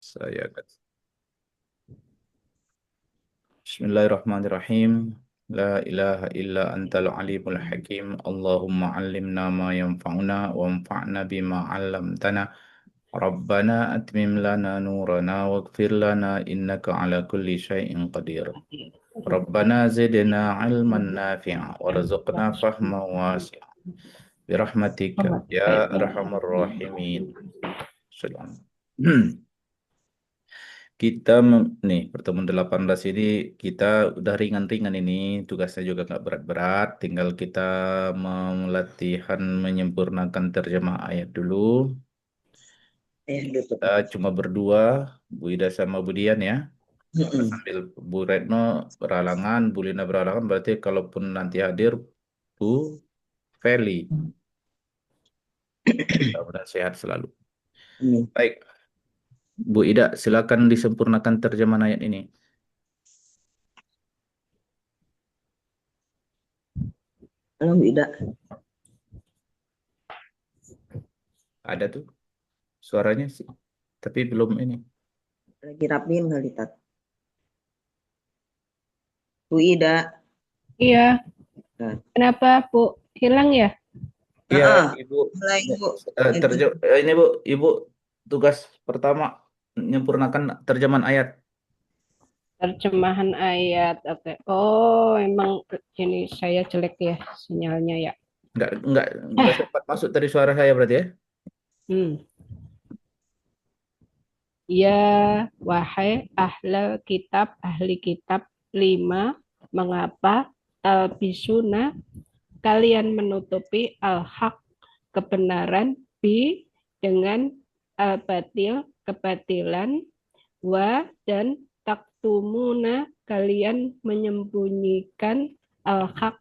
Saya akan. Bismillahirrahmanirrahim. La ilaha illa antal alimul hakim. Allahumma allimna ma yanfa'una wa anfa'na bima 'allamtana. Rabbana atmim lana nurana waghfir lana innaka ala kulli syai'in qadir. Rabbana zidna ilman nafi'a warzuqna fahma wasi'a. Birahmatika ya arhamar rahimin. Salam. Nih pertemuan 18 ini kita udah ringan-ringan ini, tugasnya juga nggak berat-berat, tinggal kita melatihan menyempurnakan terjemah ayat dulu. Gitu. Kita cuma berdua, Bu Ida sama Bu Dian ya. Maka Mm-mm. sambil Bu Retno beralangan, Bu Lina beralangan, berarti kalaupun nanti hadir Bu Feli, mudah-mudahan sehat selalu. Ini. Baik, Bu Ida, silakan disempurnakan terjemahan ayat ini. Halo, Bida. Ada tuh suaranya sih, tapi belum ini. Lagi rapiin kali, Tat. Bu Ida. Iya, Nah. kenapa Bu hilang ya? Iya, Heeh. Ibu. Mulai, Bu. Itu. Ini Bu, Ibu tugas pertama menyempurnakan terjemahan ayat. Terjemahan ayat. Oke. Oh, emang ini saya jelek ya sinyalnya ya. Nggak sempat masuk dari suara saya berarti ya? Hmm. Ya, wahai ahli kitab 5, mengapa talbisuna kalian menutupi al-haq kebenaran dengan al-batil kebatilan wa dan taktumuna kalian menyembunyikan al-haq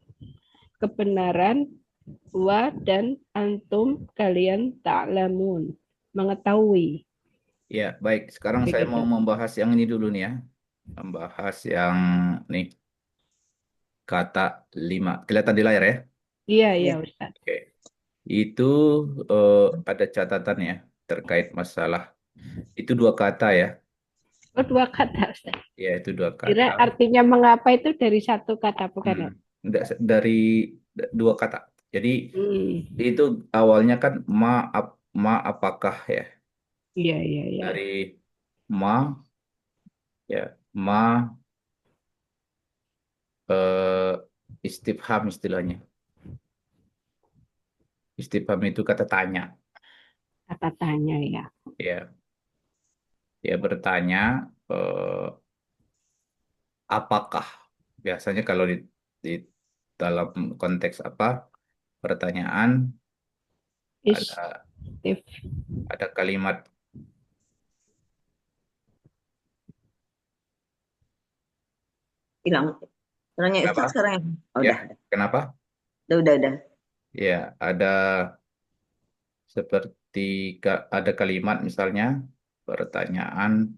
kebenaran wa dan antum kalian ta'lamun mengetahui. Ya, baik. Sekarang saya mau Begitu. membahas yang ini dulu nih ya. Membahas yang nih kata 5. Kelihatan di layar ya? Iya, iya Ya. Ustaz. Oke. Itu eh, ada catatan ya terkait masalah. Itu dua kata ya. Oh, dua kata Ustaz. Ya, itu dua Kira kata. artinya mengapa itu dari satu kata bukan Hmm. ya? Dari dua kata. Jadi Hmm. itu awalnya kan ma apakah ya, Iya, iya, iya. dari ma ya ma eh, istifham istilahnya. Istifham itu kata tanya, Kata tanya ya. ya. Ya bertanya eh, apakah, biasanya kalau di dalam konteks apa pertanyaan, ada Istif. kalimat Hilang. Orangnya Ustaz kenapa sekarang ya? Oh, ya, udah. kenapa Udah. ya, ada seperti ada kalimat misalnya pertanyaan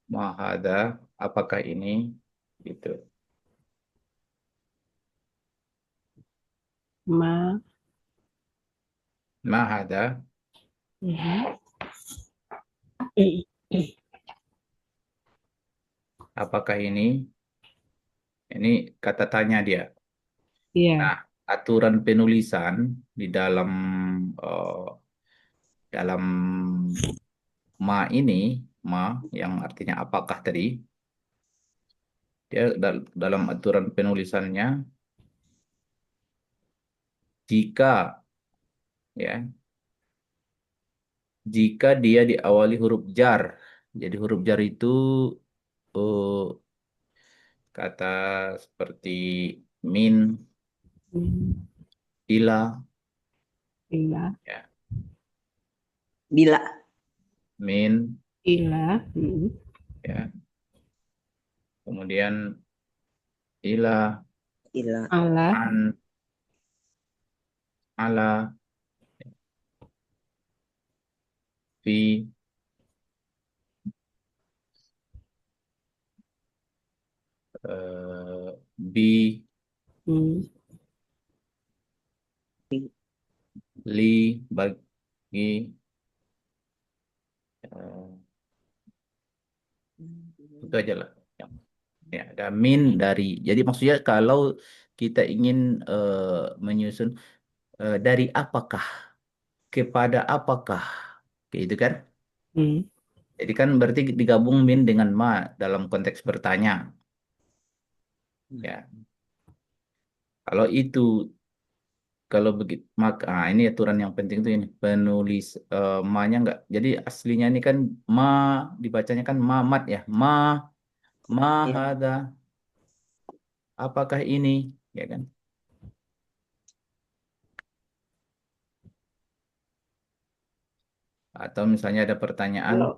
mahada, apakah ini, gitu. Ma. Mahada, Mhm. apakah ini kata tanya dia. Nah, Iya. aturan penulisan di eh, dalam ma ini, ma yang artinya apakah tadi, dia dalam aturan penulisannya, jika ya, jika dia diawali huruf jar. Jadi huruf jar itu eh, kata seperti min, Hmm. ila, Iya. ya, Bila. min, Ila. Hmm. ya, kemudian ila, Ila. Allah. an, ala, fi, bi, Hmm. li, bagi, Itu aja lah. Ya, ya, ada min dari. Jadi maksudnya kalau kita ingin menyusun dari apakah kepada apakah, kayak gitu kan? Hmm. Jadi kan berarti digabung min dengan ma dalam konteks bertanya. Ya, kalau itu kalau begitu maka ini aturan yang penting tuh ini penulis ma-nya enggak. Jadi aslinya ini kan ma dibacanya kan mamat ya. Ma Ya. hada apakah ini ya kan? Atau misalnya ada pertanyaan, Kalau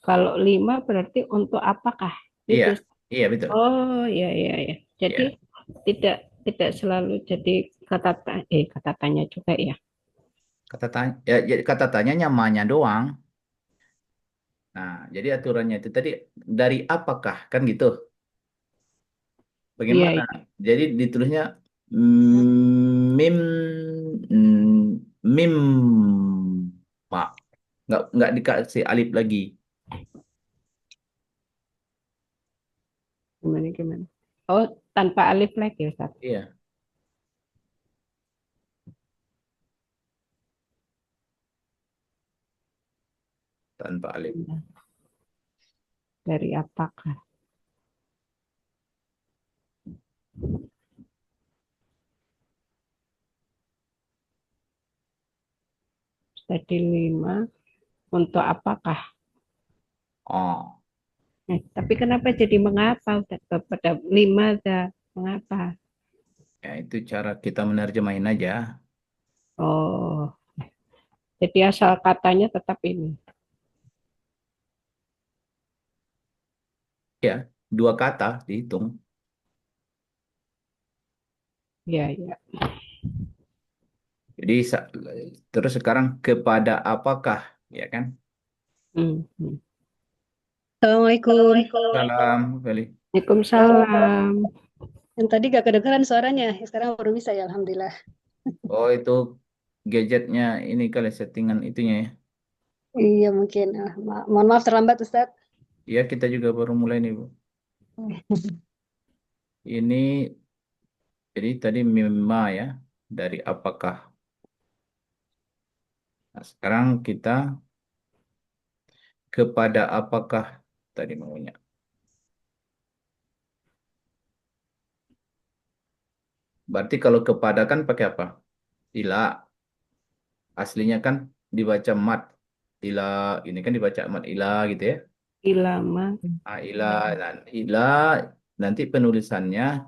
kalau 5 berarti untuk apakah? iya, Itu. iya betul. Oh, ya ya ya. Jadi Ya, tidak tidak selalu jadi kata tanya juga ya. kata tanya ya, jadi kata tanyanya ma-nya doang. Nah, jadi aturannya itu tadi dari apakah kan gitu. Iya, Bagaimana? iya. Jadi ditulisnya mim mim ma. Nggak dikasih alif lagi. Gimana gimana? Oh, tanpa alif lagi Ustaz. Iya, tanpa alif. Iya. Dari apakah? Tadi 5 untuk apakah? Oh, Tapi kenapa jadi mengapa? Ustaz? Pada 5 ada mengapa? ya itu cara kita menerjemahin aja. Oh, jadi asal katanya tetap ini. Ya, dua kata dihitung. Iya, iya. Jadi terus sekarang kepada apakah, ya kan? Hmm, hmm. Assalamualaikum. Salam, Feli. Waalaikumsalam. Yang tadi gak kedengeran suaranya, sekarang baru bisa ya, Alhamdulillah. Oh, itu gadgetnya ini kali settingan itunya ya. Iya mungkin. Mohon maaf terlambat Ustadz. Iya, kita juga baru mulai nih, Bu. Ini jadi tadi mima ya, dari apakah. Nah, sekarang kita kepada apakah tadi maunya. Berarti kalau kepada kan pakai apa? Ila. Aslinya kan dibaca mat. Ila, ini kan dibaca mat ila gitu ya. Ilama. Ah, ila, dan ila nanti penulisannya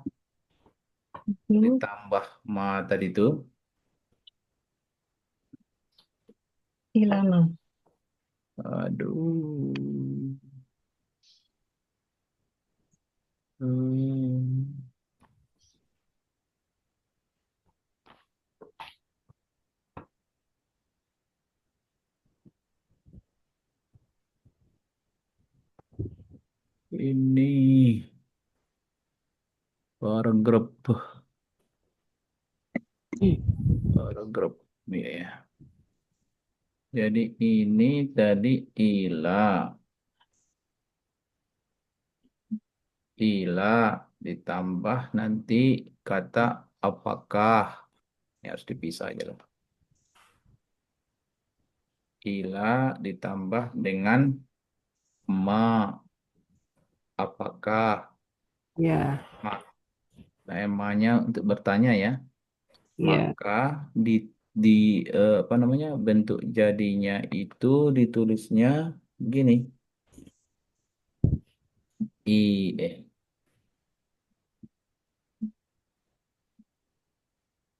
ditambah ma tadi itu. Ilama. Aduh. Hmm. Ini paragraf, paragraf ya. Jadi ini tadi ila, ila ditambah nanti kata apakah. Ini harus dipisah aja loh. Ila ditambah dengan ma, apakah, Ya, ma. Nah, emanya untuk bertanya ya. ya. Maka di di apa namanya bentuk jadinya itu ditulisnya gini. I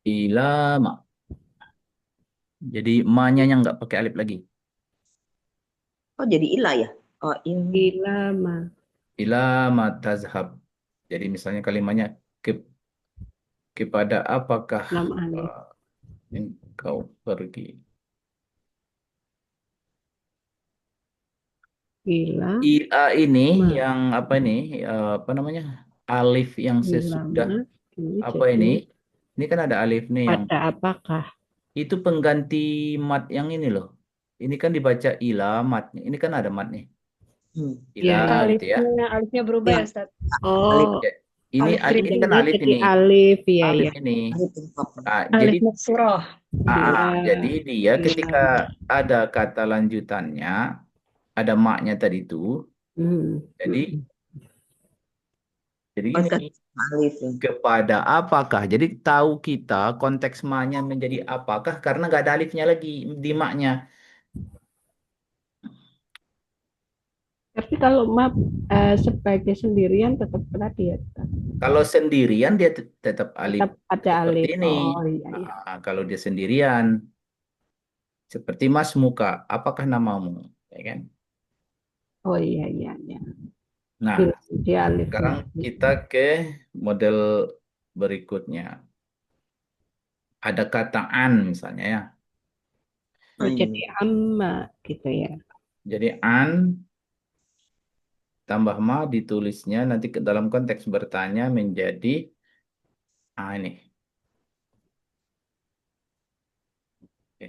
ilama. Jadi ma-nya yang nggak pakai alif lagi. Oh, jadi ilah ya? Oh, Ilama. Ilama tazhab. Jadi misalnya kalimatnya ke, kepada apakah 6 alif. uh, engkau pergi? Ila. Ila ini Ma. yang apa ini? Apa namanya? Alif yang sesudah Ilama. Ini apa jadi ini? Ini kan ada alif nih yang pada apakah? itu pengganti mat yang ini loh. Ini kan dibaca ila mat. Ini kan ada mat nih. Hmm. Iya, Ila iya. gitu ya. Alifnya berubah Ya, ya, Ustaz. alif, Oh, Ya, ini Alif ini berubah. kan jadinya alif jadi ini. alif, iya, Alif iya. ini. alif tetap. Jadi Alif Maksurah. jadi Iya, dia ketika iya. ada kata lanjutannya, ada maknya tadi itu. Hmm, Jadi hmm. jadi Oh, gini, alif ya. kepada apakah? Jadi tahu kita konteks maknya menjadi apakah karena nggak ada alifnya lagi di maknya. Tapi kalau map sebagai sendirian tetap tadi ya, Kalau sendirian dia tetap alif tetap ada seperti alif. ini. Oh iya, iya. Kalau dia sendirian, seperti Mas Muka, apakah namamu? Ya kan? Oh iya, iya, iya. Nah, Dia alif sekarang lagi. kita ke model berikutnya. Ada kata an misalnya ya. Oh, jadi amma gitu ya. Jadi an tambah ma ditulisnya nanti ke dalam konteks bertanya menjadi ini. Oke.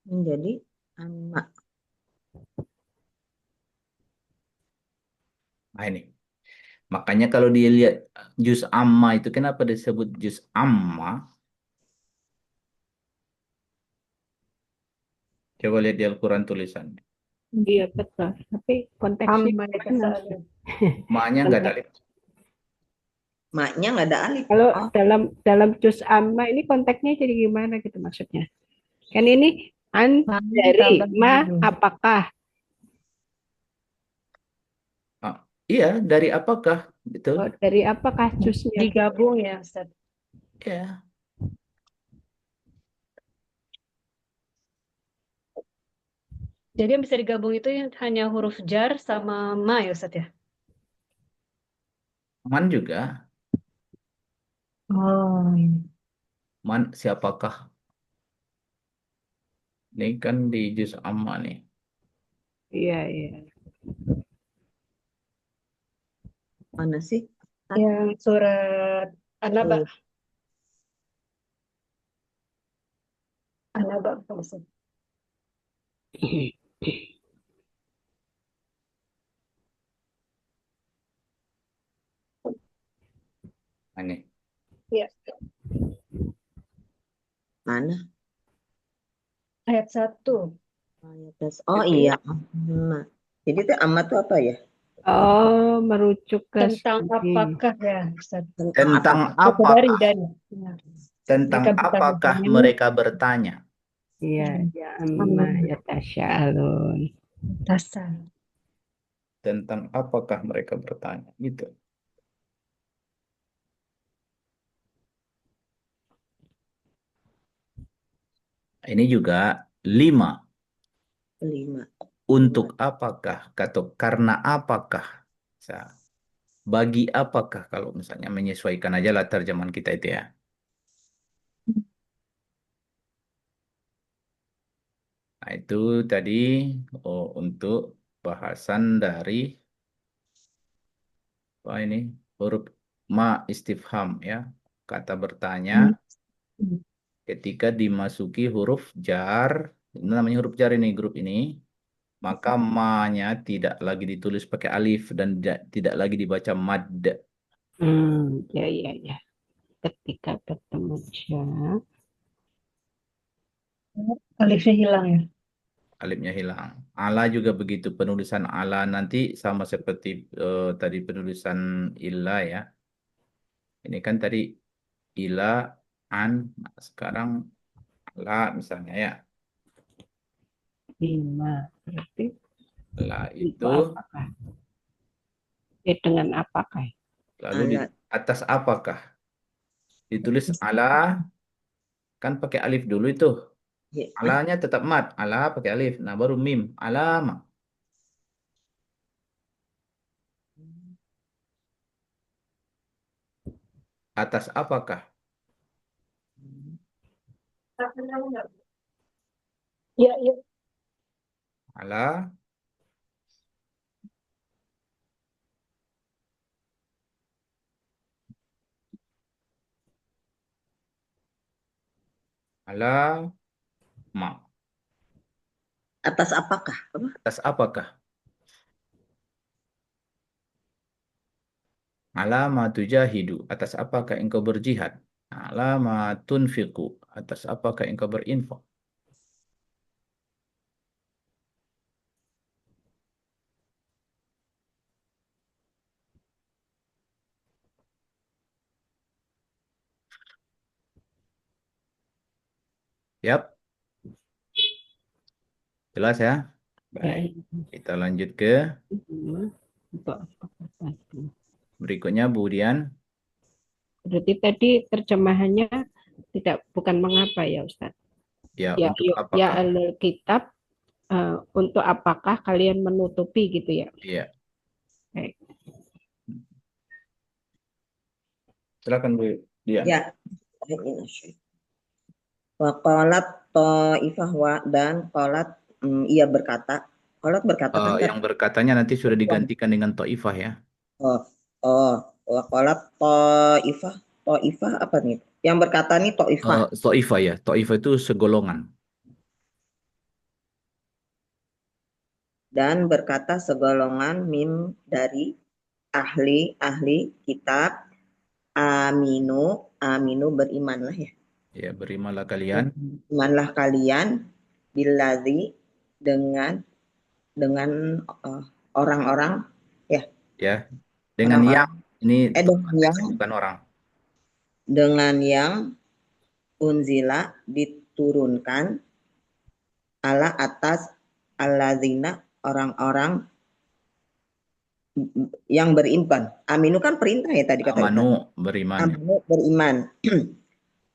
Menjadi amma. Ini. Makanya kalau dilihat juz amma itu kenapa disebut juz amma? Coba lihat di Al-Quran tulisannya. Iya betul. Tapi konteksnya Amma ya gimana? Ustaz. Ma-nya nggak ada Konteks. alif. Maknya nggak ada alif. Kalau Oh, dalam dalam juz amma ini konteksnya jadi gimana gitu maksudnya? Kan ini an dari Tambah ma ini. apakah? Ah, iya, dari apakah? Betul. Oh, dari apakah juznya? Digabung ya Ustaz. Ya. Jadi yang bisa digabung itu hanya huruf jar sama ma ya Ustaz ya. Man juga. Oh, Man siapakah? Ini kan di juz amma nih. Iya, iya. mana sih? yang surat An-Naba. Oh, An-Naba apa Ustaz? Ini. Iya, mana? ayat 1. Oh Jadi, iya, amma. Jadi itu amma tuh apa ya? oh, merujuk ke Tentang sini. apakah ya Ustaz? Tentang apa? Tentang Atau dari apakah? dari. Ya. Tentang Mereka bertanya. apakah Ini mereka bertanya? Iya, ya amma Amma ya tasya'alun. tasal. Tentang apakah mereka bertanya? Gitu. Ini juga 5. Kelima. Untuk apakah? Atau karena apakah? Sa- Bagi apakah kalau misalnya menyesuaikan aja lah terjemahan kita itu ya. Nah, itu tadi untuk bahasan dari apa ini huruf ma istifham ya. Kata bertanya ketika dimasuki huruf jar, ini namanya huruf jar ini grup ini, maka ma-nya tidak lagi ditulis pakai alif dan tidak lagi dibaca mad. Ya, ya, ya. Ketika ketemu ja, Alifnya hilang ya. Alifnya hilang. Ala juga begitu penulisan ala nanti sama seperti tadi penulisan illa ya. Ini kan tadi ila an, nah, sekarang la misalnya ya. 5. Berarti La itu itu apakah? Dengan apakah? lalu di Alat. atas apakah? Ditulis ala kan pakai alif dulu itu. Ya. Alanya tetap mat, ala pakai alif. Nah, baru mim, alama. Atas apakah? Iya, iya. Ala, ala, ma. Atas apakah? Apa? Atas apakah? Alama tujahidu. Atas apakah engkau berjihad? Alama tunfiqu. Atas apakah engkau berinfak? Yap, jelas ya? Ya, Baik, kita lanjut ke untuk apakah tadi. berikutnya, Bu Dian. Berarti tadi terjemahannya bukan mengapa ya Ustaz. Ya, Ya, untuk ya apakah? ahlul kitab, untuk apakah kalian menutupi gitu ya? Iya, Baik. silakan Bu Dian. Ya. Wa qalat ta'ifah dan qalat ia berkata. Qalat berkata kan Yang berkatanya nanti sudah digantikan dengan Taifah ya. Oh, oh, wa qalat ta'ifah. Ta'ifah apa nih? Yang berkata nih ta'ifah. Taifah ya. Taifah itu segolongan. Dan berkata segolongan mim dari ahli kitab aminu berimanlah ya. Ya, berimanlah kalian. Berimanlah kalian billadzi dengan orang-orang ya, Ya, dengan orang-orang yang ini dengan konteksnya bukan orang. yang unzila diturunkan ala atas alladzina orang-orang yang beriman. Aminu kan perintah ya tadi kata Ustaz. Amanu, beriman. Aminu beriman.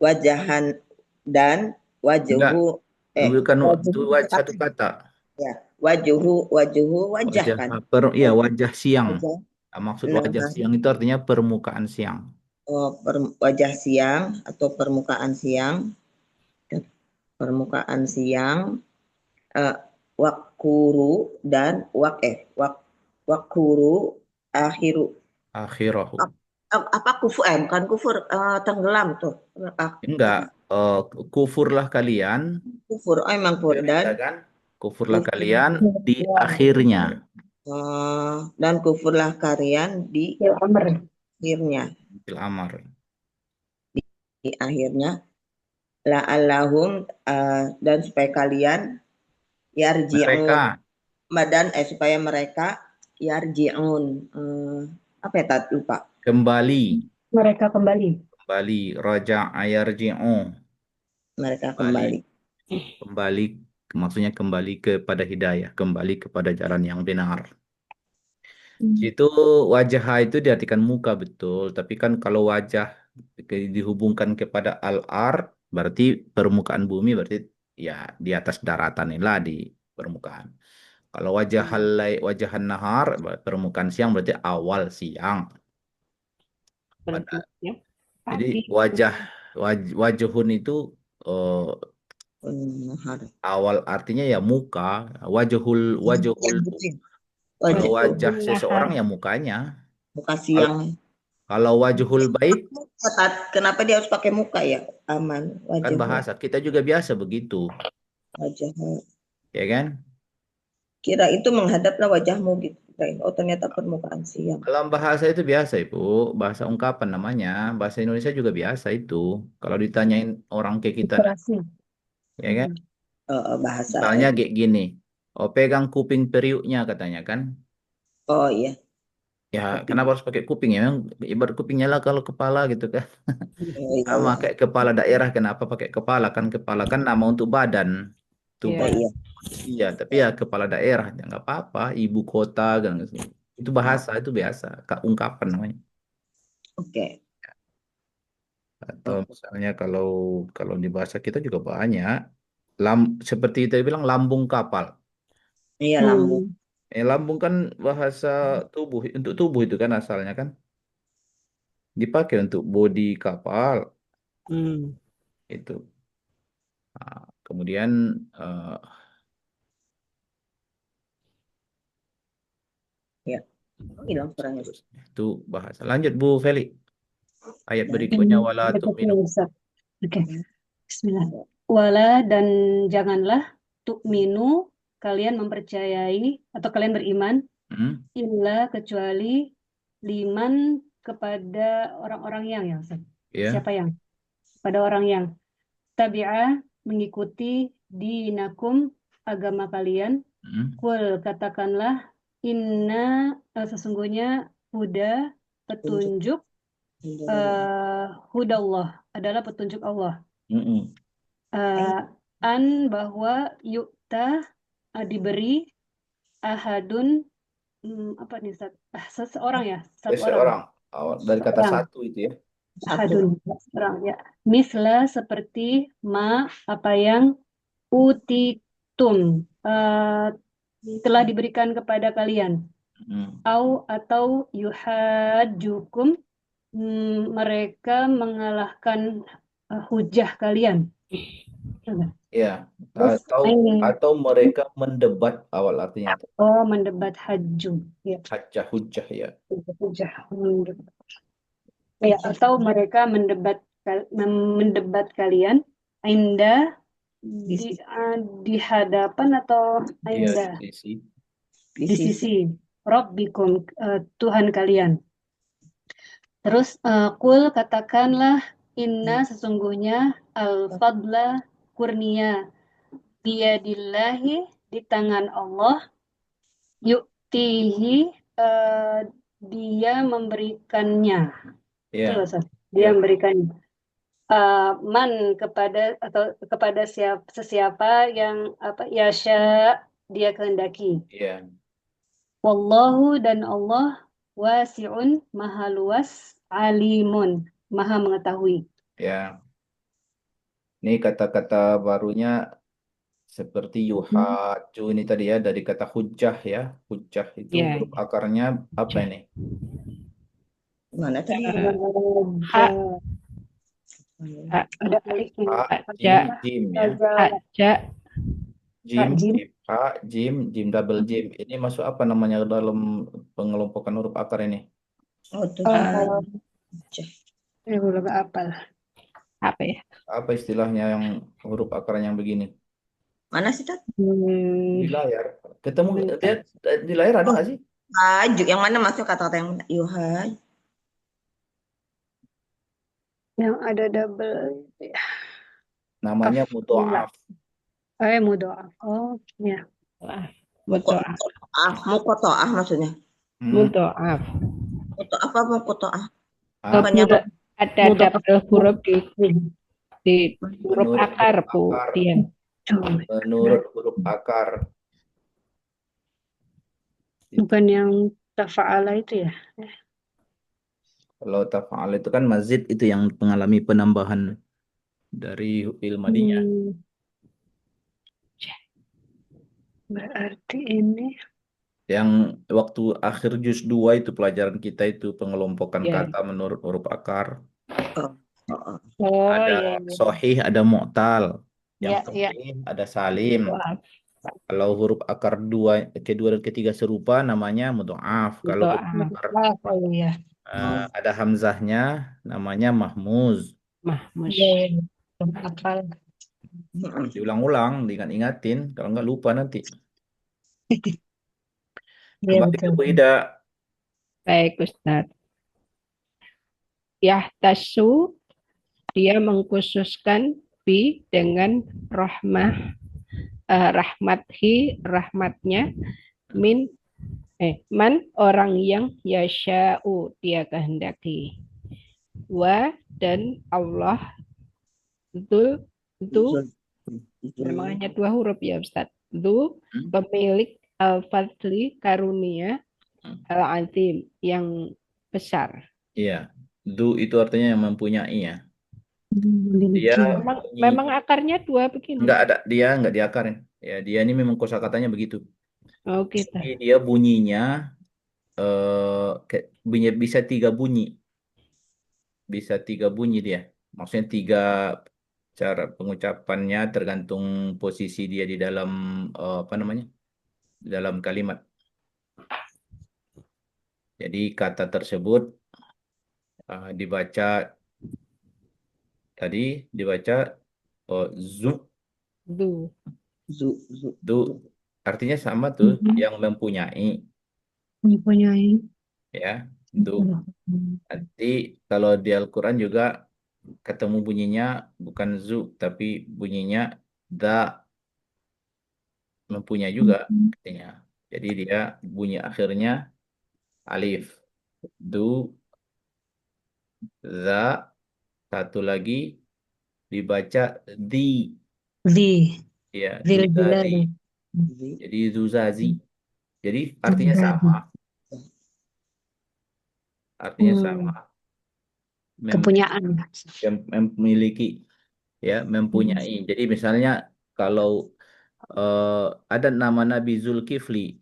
Wajahan dan Enggak, wajuhu bukan itu satu kata. ya, wajuhu wajah Wajah kan. iya, wajah siang. Wajah, Maksud wajah siang itu artinya permukaan siang. wajah siang atau permukaan siang. Permukaan siang, wakuru dan wakuru akhiru. Akhirahu. Apa kufur? Bukan kufur, tenggelam tuh. Enggak, kufurlah kalian. Kufur, emang kufur dan Kan? Kufurlah kufur. kalian di akhirnya. Dan kufurlah kalian di akhirnya. Bil amar. Di akhirnya la'allahum dan supaya kalian yarji'un Mereka supaya mereka yarji'un apa ya tadi lupa. kembali. Mereka kembali. Kembali. Raja'a yarji'u. Mereka kembali. Kembali, maksudnya kembali kepada hidayah. Kembali kepada jalan yang benar. Itu wajah itu diartikan muka betul. Tapi kan kalau wajah dihubungkan kepada al-ar, berarti permukaan bumi, berarti ya di atas daratan inilah di permukaan. Kalau wajahan nahar, permukaan siang berarti awal siang. Berarti ya, Jadi pagi. wajahun itu awal artinya ya muka. Wajahul kalau wajah seseorang ya mukanya. Muka siang. Kalau wajhul bait, kenapa dia harus pakai muka ya? Aman. kan bahasa kita juga biasa begitu. Wajah. Ya kan? Kira itu menghadaplah wajahmu gitu. Oh ternyata permukaan siang. Dalam bahasa itu biasa Ibu, bahasa ungkapan namanya. Bahasa Indonesia juga biasa itu. Kalau ditanyain orang kayak kita, ya kan? Bahasa. Misalnya kayak gini, oh pegang kuping periuknya katanya kan? Oh iya. Ya, kenapa harus pakai kuping ya? Memang ibarat kupingnya lah kalau kepala gitu kan. Sama kayak kepala daerah, kenapa pakai kepala? Kan kepala kan nama untuk badan. Itu Iya. Iya, tapi ya kepala daerah ya nggak apa-apa, ibu kota kan itu bahasa itu biasa, ungkapan namanya. Oke. Atau misalnya kalau kalau di bahasa kita juga banyak, seperti itu bilang lambung kapal. Iya lambung. Lambung kan bahasa tubuh untuk tubuh itu kan asalnya kan dipakai untuk bodi kapal itu. Nah, kemudian Ya. Hilang suaranya. itu bahasa. Lanjut Bu Feli. Ayat berikutnya wala tu'minu. Oke. Bismillah. Wala dan janganlah tu'minu kalian mempercayai atau kalian beriman Hmm? illa kecuali liman kepada orang-orang yang ya Ustaz. Ya. Siapa yang? Pada orang yang tabi'a mengikuti dinakum agama kalian. Hmm? Kul katakanlah inna sesungguhnya huda petunjuk hudallah adalah petunjuk Allah. Mm-mm. An bahwa yukta diberi ahadun apa nih Ustaz? Seseorang ya, satu orang. Seorang. Dari kata Seorang. satu itu ya. Ahadun, seorang ya. Misla seperti ma apa yang utitum telah diberikan kepada kalian. Hmm. Atau yuhajukum mereka mengalahkan hujah kalian. Ya. Terus Atau mereka mendebat awal artinya itu. mendebat haju ya. Hujah ya. Hujah ya, atau mereka mendebat kalian inda di hadapan atau inda Di di sisi Rabbikum Tuhan kalian. Terus kul katakanlah inna sesungguhnya al-fadla kurnia biyadillahi di tangan Allah yuktihi dia memberikannya. Ya. Itu loh, Ustaz. Dia memberikannya. Man kepada atau kepada sesiapa yang yasha dia kehendaki. Iya. Wallahu dan Allah wasi'un maha luas alimun maha mengetahui. Ya. Ini kata-kata barunya seperti yuhaju ini tadi ya, dari kata hujah ya. Hujah itu Ya. huruf akarnya apa ini? Mana tadi? Ha, Ada alifnya. Jim ya. Haja, Jim, double jim. Ini masuk apa namanya dalam pengelompokan huruf akar ini? Belum apal. apa ya? Apa istilahnya yang huruf akarnya yang begini? Mana sih, Tat? Di layar. Ketemu lihat di layar ada nggak sih? Haju, yang mana masuk kata-kata yang mana? Yuhaj. Yang ada double ya. Namanya mudhoaf. Mudhoaf. Oh, ya. Mudoaf. Mukotoah maksudnya. Mudoaf. Mukotoah apa mukotoah? Ada double huruf di huruf akar, Bu. Dia. Menurut huruf akar. Bukan yang tafa'ala itu ya? Kalau tafa'al itu kan mazid itu yang mengalami penambahan dari fi'il madinya. Berarti ini Yang waktu akhir juz 2 itu pelajaran kita itu pengelompokan kata menurut huruf akar. Ada sohih, ada mu'tal. Yang sahih ada salim. Kalau huruf akar kedua dan ketiga serupa namanya mudhoaf. Kalau huruf akar ada hamzahnya namanya mahmuz. Diulang-ulang, diingat-ingatin, kalau nggak lupa nanti. Kembali ke Bu Ida. Baik, Ustaz. Yahtasu, dia mengkhususkan bi dengan rahmatnya man orang yang yasha'u dia kehendaki, wa dan Allah itu memang hanya 2 huruf ya Ustaz. Du pemilik al-fadli karunia al-azim yang besar. Iya, du itu artinya yang mempunyai ya. Dia memang akarnya 2 begini. Enggak ada, dia enggak diakarin. Ya, dia ini memang kosakatanya begitu. Oh, gitu. Jadi dia bunyinya bisa 3 bunyi. Bisa 3 bunyi dia. Maksudnya 3 cara pengucapannya tergantung posisi dia di dalam apa namanya? Di dalam kalimat. Jadi kata tersebut dibaca zu. artinya sama tuh, yang mempunyai, Mempunyai. ya. Du. Nanti kalau di Al-Quran juga ketemu bunyinya bukan zu, tapi bunyinya da, mempunyai juga artinya. Jadi dia bunyi akhirnya alif. Du, za, satu lagi dibaca di, Di. ya, Zil duzazi. jalali. Jadi zuzazi. Jadi artinya Zilzali. sama, artinya sama. Hmm. Mem- Kepunyaan. memiliki, ya, mempunyai. Jadi misalnya kalau eh, ada nama Nabi Zulkifli,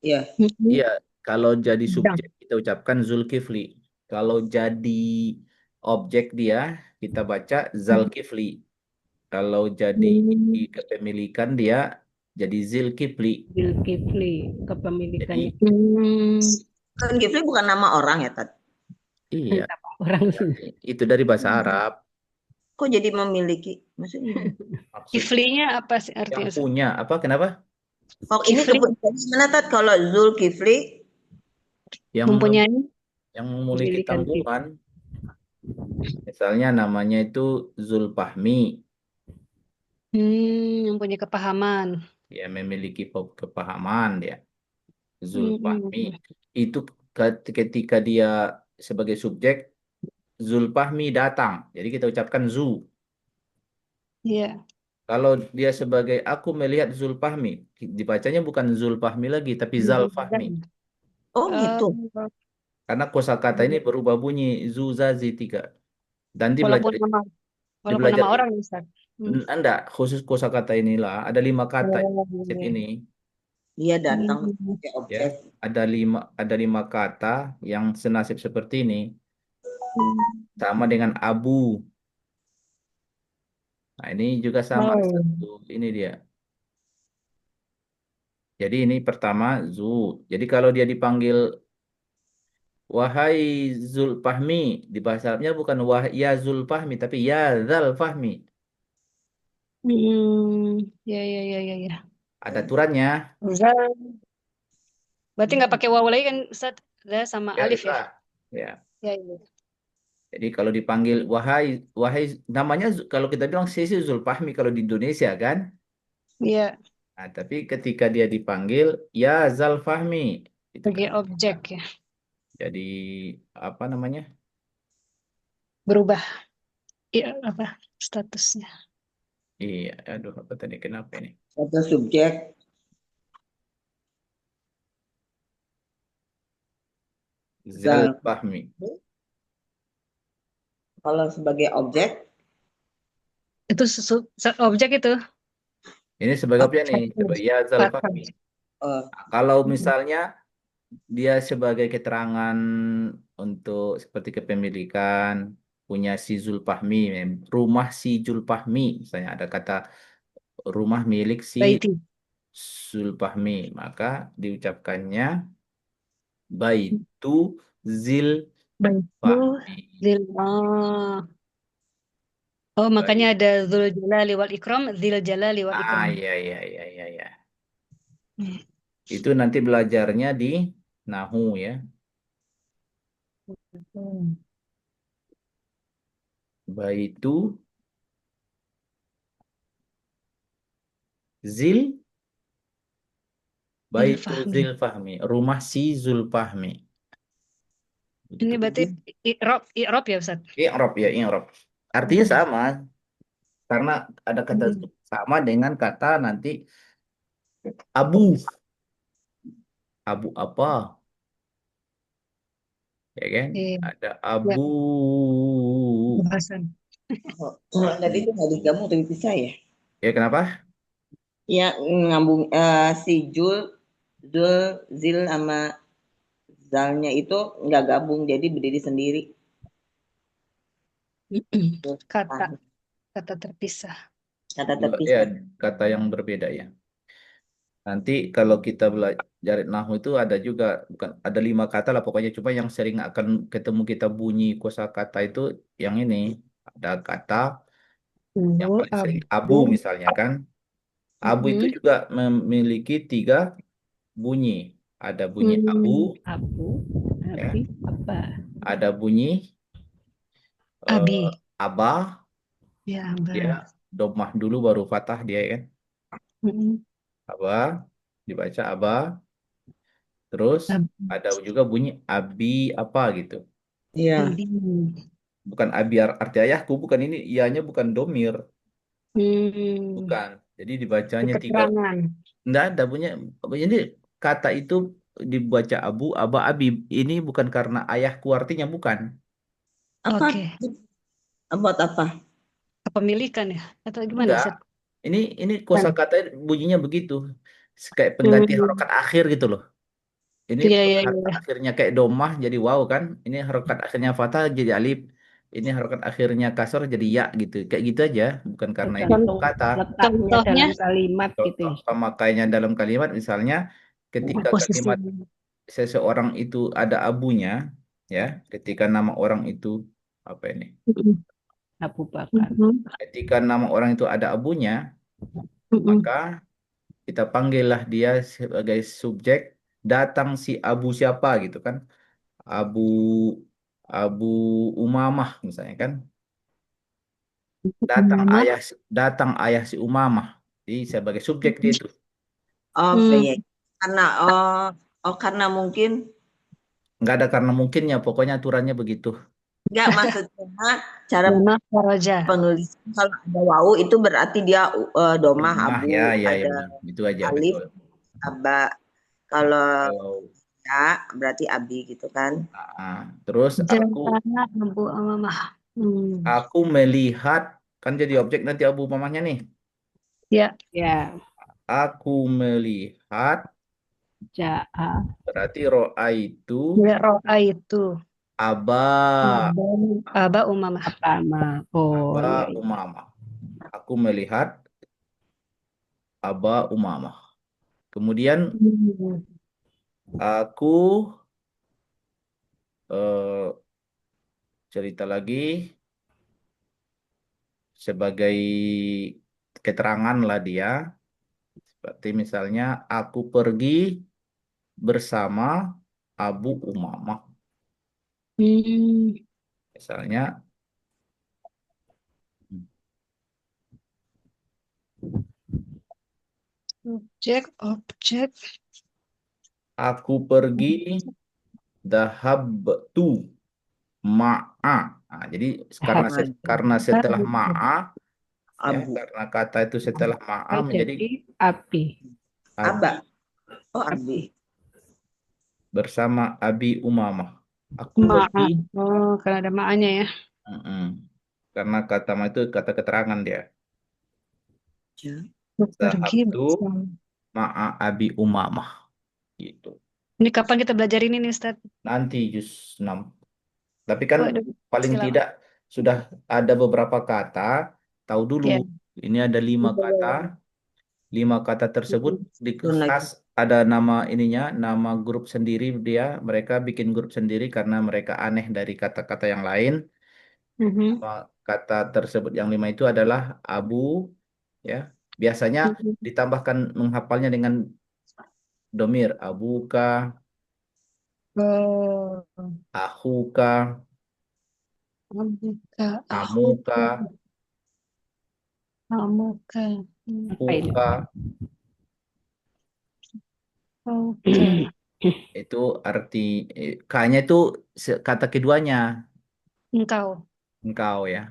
Ya, iya, kalau jadi Sedang. subjek kita ucapkan Zulkifli. Kalau jadi objek dia kita baca Zalkifli. Kalau jadi Hmm. kepemilikan dia jadi Zilkifli. Zulkifli, Jadi kepemilikannya Hmm. kan Kifli bukan nama orang ya, Tat? iya, siapa orang itu dari bahasa Arab. Kok jadi memiliki? Maksudnya gimana? Maksud Kiflinya apa sih yang artinya? punya apa? Kenapa? Oh, ini Kifli kepunyaan gimana, Tat? Kalau Zulkifli, Yang mempunyai. yang memiliki Memilikan tanggungan. Misalnya namanya itu Zulfahmi, Mempunyai kepahaman. ya, memiliki kepahaman dia. Zulfahmi Hmm. itu ketika dia sebagai subjek, Zulfahmi datang. Jadi kita ucapkan zu. Iya. Kalau dia sebagai aku melihat Zulfahmi, dibacanya bukan Zulfahmi lagi, tapi Zalfahmi. oh gitu. Karena kosakata ini berubah bunyi zuzazi tiga. Dan Walaupun nama di walaupun belajar nama orang Ustaz. enggak, khusus kosakata inilah ada 5 kata Oh, konsep iya. ini. Dia datang Hmm. sebagai Ya, objek. ada lima kata yang senasib seperti ini, sama dengan abu. Nah, ini juga sama Oh. satu, ini dia. Jadi ini pertama zu. Jadi kalau dia dipanggil wahai Zulfahmi, di bahasa Arabnya bukan ya Zulfahmi, tapi ya Zalfahmi. Ya, ya, ya, ya, ya. Ada aturannya. Zal. Berarti nggak pakai wawu lagi kan Ustaz? Zal sama Ya, alif ya? lah. Ya. Ya, ya. Jadi kalau dipanggil wahai namanya kalau kita bilang sisi Zulfahmi kalau di Indonesia kan. Iya, Nah, tapi ketika dia dipanggil ya Zalfahmi, itu kan. sebagai objek ya. Jadi apa namanya? Berubah. Iya, apa statusnya? Iya, aduh apa tadi kenapa ini? Kata subjek. Zal. Zalfahmi. Kalau sebagai objek, Itu objek itu. Ini sebagai apa nih? Sebagai ya Zalfahmi. eh, Nah, kalau misalnya dia sebagai keterangan untuk seperti kepemilikan punya si Zulfahmi, rumah si Zulfahmi, misalnya ada kata rumah milik si Baiti. Zulfahmi, maka diucapkannya baitu zil Baitu fahmi. zil. Oh, makanya Baik. ada Dzul Jalali wal Ikram, Dzil Jalali wal Ikram. Iya, iya, iya, iya, iya. Hmm. Itu nanti belajarnya di Nahu ya. Baitu zil Baitu Zulfahmi. zil fahmi, rumah si Zulfahmi. Ini Itu. berarti i'rab ya Ustaz? I'rab ya, i'rab. Artinya sama karena ada kata Hmm. sama dengan kata nanti abu. Abu apa? Ya kan? Iya, Ada ya, abu. bahasan. tadi itu nggak digabung tapi bisa ya? Ya kenapa? Ya ngambung si Zil sama Zalnya itu nggak gabung jadi berdiri sendiri. Kata kata terpisah. Kata Ya, terpisah. kata yang berbeda ya. Nanti kalau kita belajar nahu itu ada juga bukan ada 5 kata lah pokoknya cuma yang sering akan ketemu kita bunyi kosakata itu yang ini ada kata yang paling sering abu Abu, misalnya kan Abu itu Mm-mm. juga memiliki 3 bunyi. Ada bunyi abu, Abu, ya. abi, apa? Ada bunyi Abi. abah, Ya, dia Abah. domah dulu baru fathah dia kan. Mm-mm. Abah, dibaca abah. Terus Ab- ada juga bunyi abi apa gitu. Iya. Abi. Bukan abi arti ayahku, bukan ini ianya bukan domir, Hmm. bukan. Jadi Itu dibacanya 3. keterangan. Enggak ada punya. Ini kata itu dibaca abu, aba, abi. Ini bukan karena ayahku artinya bukan. Apa? Oke. Buat apa? Kepemilikan ya? Atau gimana, Enggak. Ustaz? Ini Kan. kosakata bunyinya begitu. Kayak pengganti Hmm. harokat akhir gitu loh. Ini Iya, iya, iya. akhirnya kayak domah jadi waw kan. Ini harokat akhirnya fathah jadi alif. Ini harokat akhirnya kasar jadi ya gitu. Kayak gitu aja. Bukan karena ini Tergantung kata. letaknya Contohnya, dalam kalimat gitu Contoh ya. pemakainya dalam kalimat misalnya ketika kalimat posisinya. seseorang itu ada abunya, ya. Ketika nama orang itu apa ini? Mm-mm. Abu Bakar. Mm-mm. Ketika nama orang itu ada abunya, Mm-mm. maka kita panggillah dia sebagai subjek, datang si Abu siapa gitu kan. Abu Abu Umamah misalnya kan. Mama. Datang ayah si Umamah. Jadi sebagai subjek dia itu. Oke, Hmm. ya. Karena karena mungkin Nggak ada karena mungkinnya, pokoknya aturannya begitu. enggak, maksudnya cara Mama Faraja. penulis kalau ada wau itu berarti dia domah Umamah abu, ya, ya, ya ada benar. Itu aja alif betul. aba. Kalau Kalau ya berarti abi gitu kan. terus Jangan Abu Mama. Hmm. aku melihat kan jadi objek nanti Abu Umamahnya nih. Ya, Ya, Aku melihat ja'a, berarti roa itu ya roa itu. Aba Aba Umamah. pertama. Oh, Aba iya, iya. Umamah. Aku melihat Aba Umamah. Kemudian Hmm. aku eh, cerita lagi sebagai keterangan lah dia. Seperti misalnya aku pergi bersama Abu Umamah. Hmm. Misalnya Objek. aku pergi dahabtu ma'a. Nah, jadi karena Waduh, karena setelah ma'a ya abu, karena kata itu setelah ma'a Oh, menjadi jadi api. abi aba. Oh, abi. Api. bersama Abi Umamah. Aku Ma'a. pergi Oh, karena ada ma'anya ya. mm-mm. Karena kata ma itu kata keterangan dia. Ya. Pergi Zahabtu bersama. ma'a Abi Umamah gitu. Ini kapan kita belajar ini nih, Ustaz? Nanti juz 6. Tapi kan Waduh, paling masih lama. tidak sudah ada beberapa kata, tahu dulu. Ya. Ini ada 5 kata. 5 kata tersebut di Turun lagi. khas ada nama ininya, nama grup sendiri dia. Mereka bikin grup sendiri karena mereka aneh dari kata-kata yang lain. Mhm. Nama kata tersebut yang 5 itu adalah abu, ya. Biasanya Mhm. ditambahkan menghafalnya dengan domir, abuka, Oh, ahuka, Amuka, amuka, Ahuka, Amuka, Apa ini? fuka. Ahuka. Itu arti K-nya itu kata keduanya, Engkau. engkau ya.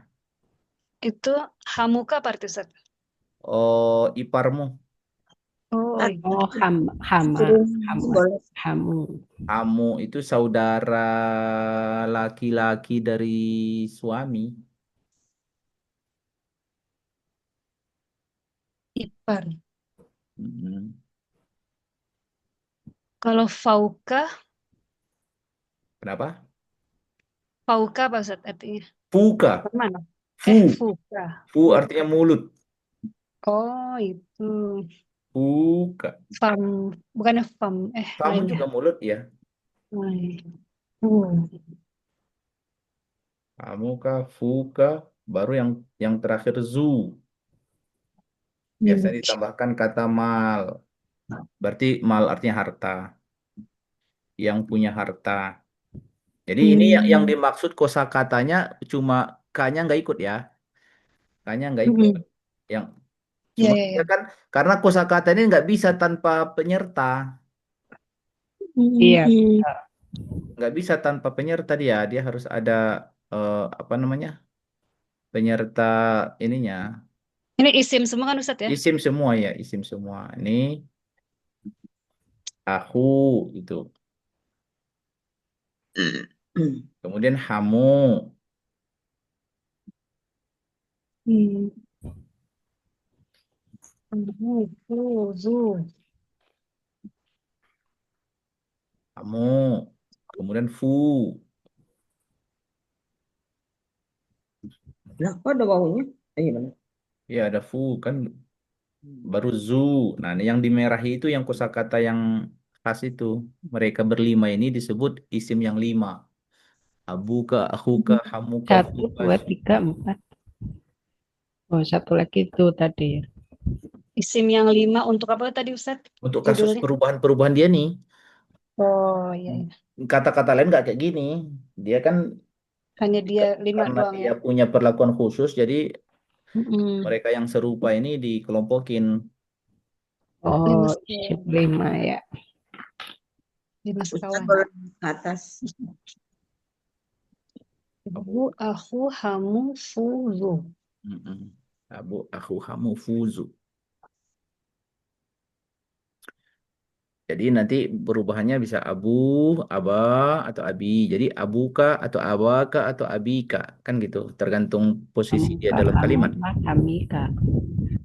Itu Hamuka apa arti, Ustaz? Oh, iparmu. Oh, Nah, Oh, hama, turun lagi hama, boleh. hamu. Kamu itu saudara laki-laki dari suami. ipar. Mm. Kalau Fauka, Kenapa? Fauka apa, Ustaz, artinya? Fuka. Mana? Fu. Fuka. Fu Fu. artinya mulut. Oh, itu. Fuka. Fam. Bukannya fam. Kamu Lain ya? juga mulut ya. Lain. Hmm. Kamu kah? Fuka. Baru yang terakhir zu. biasanya ditambahkan kata mal. Berarti mal artinya harta, yang punya harta. Jadi ini yang dimaksud kosakatanya cuma K-nya nggak ikut ya. K-nya nggak ikut. Yang Ya, cuma ya, dia ya. kan karena kosakata ini nggak bisa tanpa penyerta. Iya. Nggak bisa tanpa penyerta dia. Dia harus ada apa namanya? Penyerta ininya. Ini isim semua kan Ustadz ya? Isim semua ya, isim semua. Ini aku itu. Kemudian hamu, Zu. kamu. Kemudian fu. Nah, kok ada wawunya? Iya benar. Ya ada fu kan baru zu. Nah, ini yang dimerahi itu yang kosakata yang khas itu. Mereka berlima ini disebut isim yang lima. Abuka, akhuka, hamuka, 1, fuka. 2, 3, 4. Oh, satu lagi itu tadi. Isim yang 5 untuk apa tadi Ustadz? Untuk kasus Judulnya? perubahan-perubahan dia nih, Oh, iya, iya. kata-kata lain nggak kayak gini. Dia kan Hanya dia 5 karena doang dia ya. punya perlakuan khusus, jadi Mm-mm. mereka yang serupa ini dikelompokin. Oh, Lima isim 5 ya. Ustaz sekawan. boleh ke atas. Abu, aku, hamu, fuzu. Abu, akhu, hamu, fuzu. Jadi nanti perubahannya bisa abu, aba, atau abi. Jadi abuka atau abaka atau abika. Kan gitu. Tergantung posisi dia Hamuka, dalam kalimat. hamuka, hamika.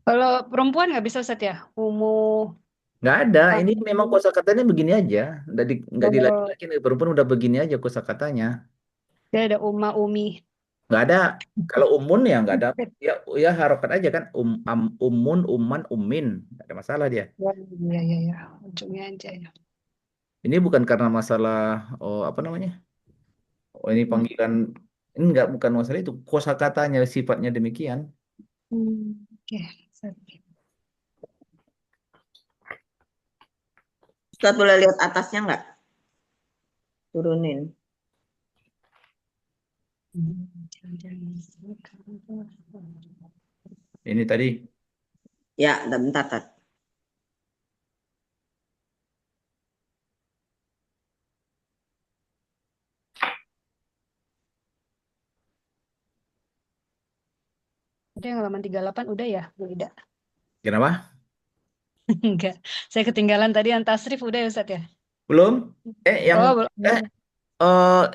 Kalau perempuan nggak bisa Ustadz ya? Umu, Nggak ada. Ini memang hamu. kosakatanya begini aja. Nggak di Oh, laki-laki, di perempuan udah begini aja kosakatanya. dia ada umma, umi. Nggak ada. Kalau umun ya nggak ada. Ya, ya harokat aja kan. Umun, umman, ummin. Nggak ada masalah dia. Ya, ya, ya, ya. Ujungnya aja ya. Ini bukan karena masalah, oh apa namanya? Oh ini panggilan. Ini nggak bukan masalah itu. Kosakatanya sifatnya demikian. Oke. Ustaz boleh lihat atasnya nggak? Turunin. Ini tadi. Ya, bentar, Tat. Ada yang halaman 38 udah ya, Bu Ida? Kenapa? Enggak. Saya ketinggalan tadi yang tasrif udah ya Ustadz ya? Belum? Yang Oh, belum.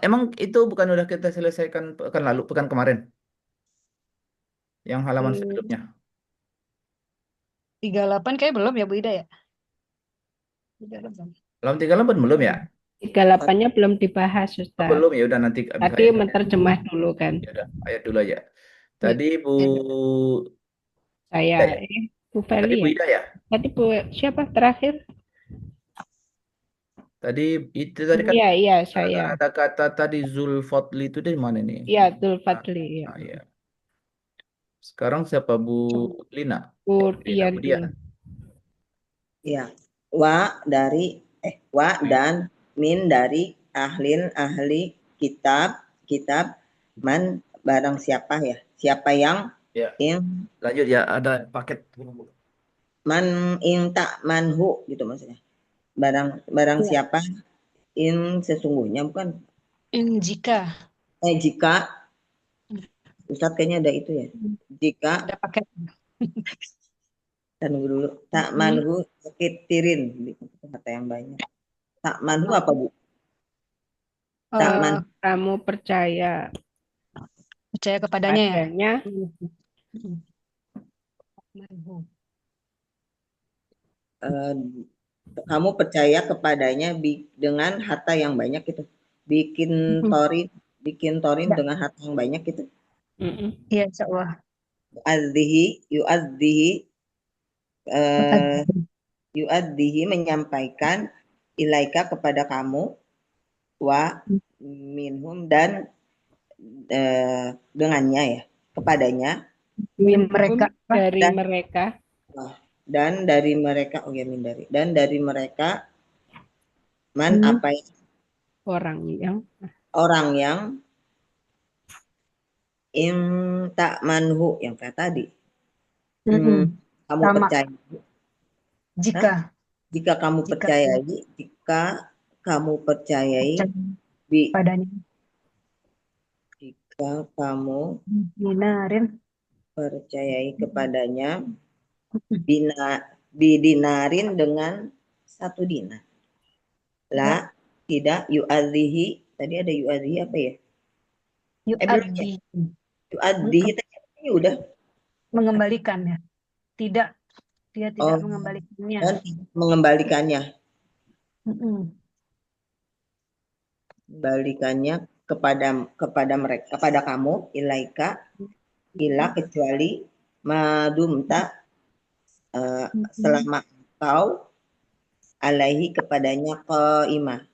emang itu bukan udah kita selesaikan pekan lalu, pekan kemarin, yang halaman sebelumnya. 38 kayak belum ya Bu Ida ya? 38. Halaman 38 belum ya? 38-nya belum dibahas, Oh, Ustaz. belum ya, udah nanti habis Tadi ayat. menerjemah dulu kan. Ya udah, ayat dulu aja. Tadi Bu Saya, Ida ya? Bu Tadi Feli Bu ya. Ida ya? Tadi Bu, siapa terakhir? Tadi itu tadi kan Iya, saya. ada kata tadi Zulfadli itu dari mana nih? Iya, Zulfadli. Ya. Ah, iya. Sekarang siapa Bu Lina? Bu Lina Dian Budia. dulu. Ya. Wa dan min dari ahli kitab man barang siapa ya? Siapa yang Ya, lanjut ya, ada paket. man tak manhu gitu maksudnya. Barang Ya. siapa sesungguhnya bukan Jika jika Ustadz kayaknya ada itu ya. Jika ada paket. dan dulu tak manhu kitirin kata yang banyak. Tak manhu apa Bu? Tak manhu Kamu percaya Percaya kepadanya ya? padanya, kamu percaya kepadanya dengan harta yang banyak itu. Bikin torin Ya. dengan harta yang banyak itu. Iya, insya Allah. Yu'addihi menyampaikan ilaika kepada kamu wa minhum dan dengannya ya kepadanya minhum Mereka. dari Dan- mereka. Dan dari mereka, oh ya min dari. Dan dari mereka man Hmm. apa ya? orang yang in tak manhu yang kayak tadi. Mm-mm. Kamu Sama. percaya Jika jika kamu Jika percayai, jika kamu percayai padanya jika kamu dinarin percayai kepadanya bidinarin dengan 1 dinar. La tidak yu'adhihi, tadi ada yu'adhihi apa ya? Belum ya? Yu'adhihi tadi udah mengembalikan ya. Tidak, dia tidak mengembalikannya. dan mengembalikannya. Kembalikannya kepada mereka, kepada kamu, ilaika, ila kecuali madumta selama kau alaihi kepadanya qaimah.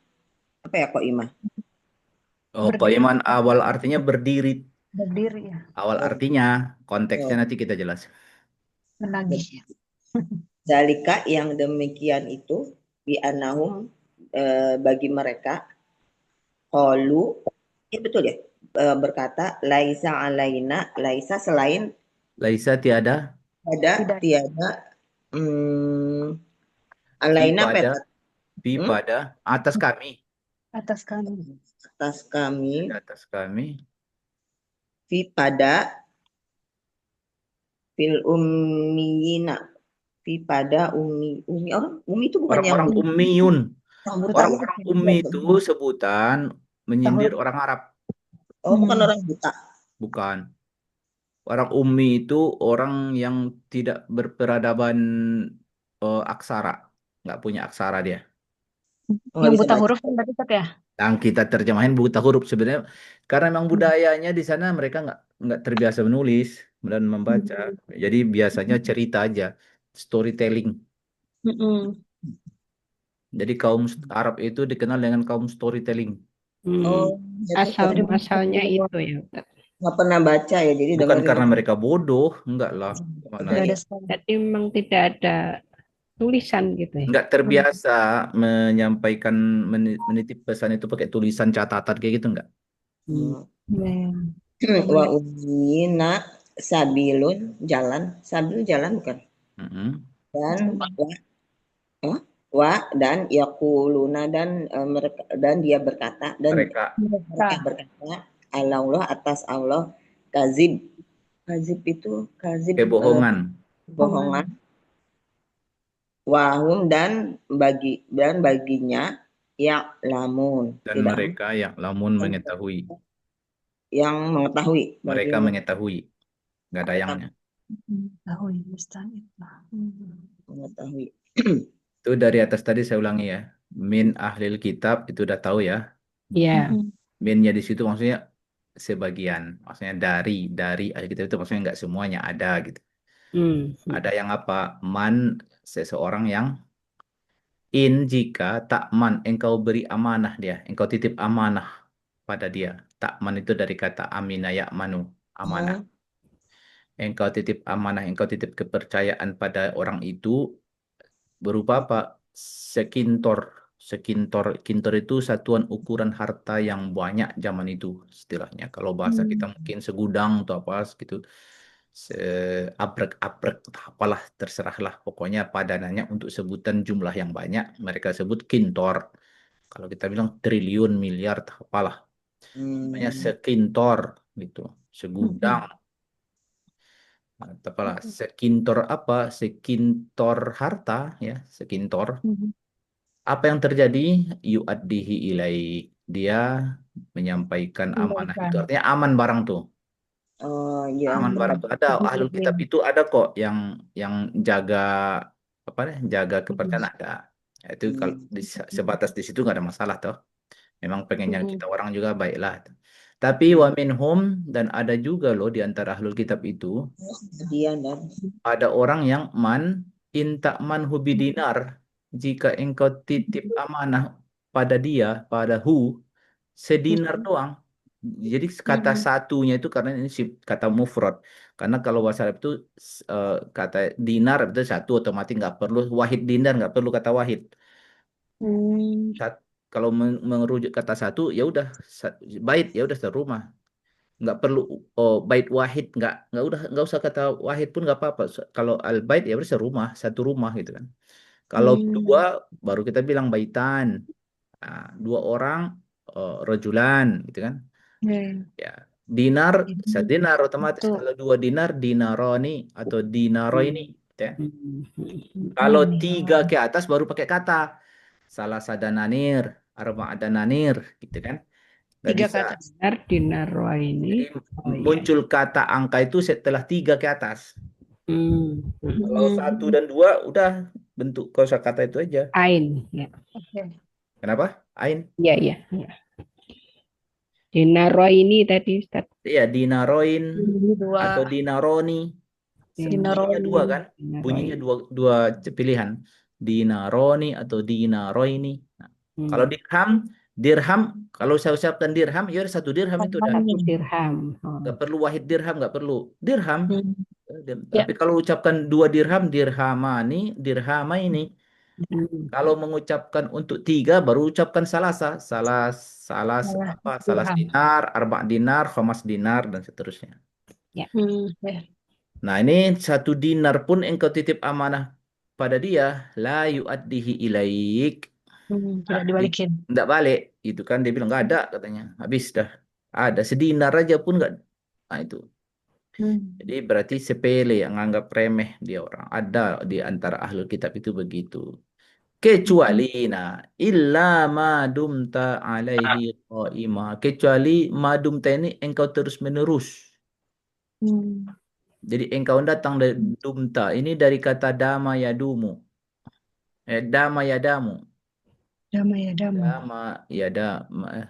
Apa ya qaimah? Oh, qaiman awal artinya berdiri. Berdiri ya. Awal artinya, konteksnya nanti kita jelas. Menagih. Zalika yang demikian itu bi anahum bagi mereka qalu betul ya, berkata laisa alaina, laisa selain Laisa tiada tiada alaina pada atas kami. Atas kami. Atas kami. Atas kami. Fi pada fil ummiyina. Fi pada ummi orang ummi itu bukan orang-orang yang ummiyun. Orang-orang ummi buta. itu sebutan menyindir orang Arab. Oh, bukan orang buta. Bukan. Orang ummi itu orang yang tidak berperadaban aksara. Nggak punya aksara dia. Yang buta huruf kan berarti ya? Yang kita terjemahin buta huruf sebenarnya karena memang budayanya di sana mereka nggak terbiasa menulis dan membaca. Jadi biasanya cerita aja, storytelling. Jadi kaum Arab itu dikenal dengan kaum storytelling. Asal-muasalnya itu ya. Nggak pernah baca ya, jadi bukan karena mereka bodoh, enggak lah. Jadi memang tidak ada tulisan gitu ya. Enggak terbiasa menyampaikan menitip pesan itu pakai tulisan catatan kayak gitu enggak? Wa ummina sabilun jalan, sabil jalan bukan? Dan dan yaquluna dan mereka dan dia berkata dan mereka berkata Allah atas Allah kazib itu kebohongan. Wahum dan baginya ya lamun dan mereka yang lamun mengetahui mereka mengetahui nggak ada yangnya mengetahui. Itu dari atas tadi saya ulangi ya, min ahlil kitab itu udah tahu ya. Iya. Minnya di situ maksudnya sebagian, maksudnya dari ahli kitab itu maksudnya nggak semuanya ada gitu. Ada yang apa? Man, seseorang yang jika takman engkau beri amanah dia, engkau titip amanah pada dia. Takman itu dari kata amina ya'manu, amanah. Engkau titip amanah, engkau titip kepercayaan pada orang itu berupa apa? Kintor itu satuan ukuran harta yang banyak zaman itu istilahnya. Kalau bahasa kita mungkin segudang atau apa gitu. Abrek-abrek apalah terserahlah, pokoknya padanannya untuk sebutan jumlah yang banyak mereka sebut kintor. Kalau kita bilang triliun, miliar, apalah namanya sekintor gitu, segudang. Apalah sekintor harta ya, sekintor. Apa yang terjadi? Yu'addihi ilai, dia menyampaikan amanah itu, artinya aman barang tuh. Aman barang tuh ada ahlul kitab itu ada kok yang jaga apa nih, jaga kepercayaan ada. Itu kalau sebatas di situ nggak ada masalah toh. Memang pengennya kita orang juga baiklah. Tapi wa minhum, dan ada juga loh di antara ahlul kitab itu ada orang yang inta manhu bidinar, jika engkau titip amanah pada dia, pada sedinar doang. Jadi kata satunya itu karena ini kata mufrad. Karena kalau bahasa Arab itu kata dinar itu satu otomatis nggak perlu wahid dinar, nggak perlu kata wahid. Kalau merujuk kata satu ya udah bait ya udah serumah, nggak perlu bait wahid, nggak usah kata wahid pun nggak apa-apa. Kalau al bait ya udah serumah, satu rumah gitu kan. Kalau dua baru kita bilang baitan. Nah, dua orang rojulan gitu kan. Ya, dinar sedinar otomatis. Kalau dua dinar dinaroni atau dinaroini gitu ya. Kalau tiga ke atas baru pakai kata salah sadananir, arba adananir gitu kan. Nggak Tiga bisa. kata. Dinar, dinarwa ini. Jadi Oh iya. muncul kata angka itu setelah tiga ke atas. Kalau Hmm. satu dan dua udah bentuk kosakata itu aja. Ain, ya. Kenapa? Ain. Iya, iya, iya. Dinarwa ini tadi Ustaz. Iya, dinaroin Dua. atau dinaroni. Bunyinya dua kan? Bunyinya dua pilihan. Dinaroni atau dinaroini. Nah, kalau dirham, dirham, kalau saya ucapkan dirham, ya udah satu dirham itu udah. Satu dirham. Nggak perlu wahid dirham, nggak perlu. Dirham. Ya. Tapi kalau ucapkan dua dirham, dirhamani, dirhamaini. Kalau mengucapkan untuk tiga, baru ucapkan salasa. Salas dinar, arba dinar, khamas dinar, dan seterusnya. Ya. Nah, ini satu dinar pun engkau titip amanah pada dia, la yu'addihi ilaik. Tidak dibalikin. Nggak balik. Itu kan dia bilang nggak ada katanya. Habis dah. Ada sedinar aja pun nggak. Nah, itu. Jadi berarti sepele yang anggap remeh dia orang. Ada di antara ahlul kitab itu begitu. Kecuali nah illa ma dumta alaihi qaima. Kecuali ma dumta ini engkau terus menerus. Jadi engkau datang dari dumta. Ini dari kata dama yadumu. Dama yadamu. Dama yadama.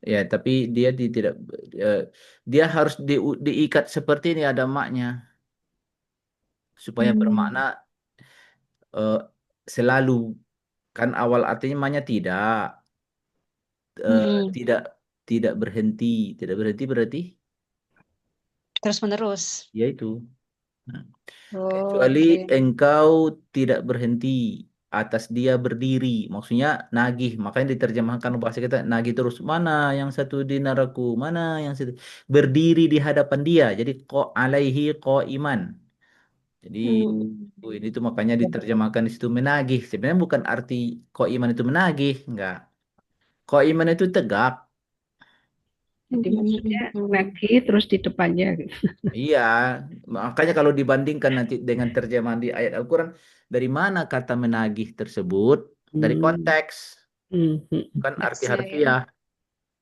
Ya, tapi dia tidak eh, dia harus diikat seperti ini ada maknya supaya bermakna eh, selalu kan awal artinya maknya tidak tidak berhenti, tidak berhenti berarti Terus menerus. yaitu kecuali engkau tidak berhenti atas dia berdiri, maksudnya nagih, makanya diterjemahkan bahasa kita nagih terus mana yang satu dinaraku, mana yang satu berdiri di hadapan dia, jadi kok alaihi ko iman. Jadi ini tuh makanya diterjemahkan di situ menagih. Sebenarnya bukan arti ko iman itu menagih, enggak. Ko iman itu tegak. Jadi maksudnya lagi terus di depannya gitu. Iya, makanya kalau dibandingkan nanti dengan terjemahan di ayat Al-Quran, dari mana kata menagih tersebut? Dari konteks, bukan arti harfiah.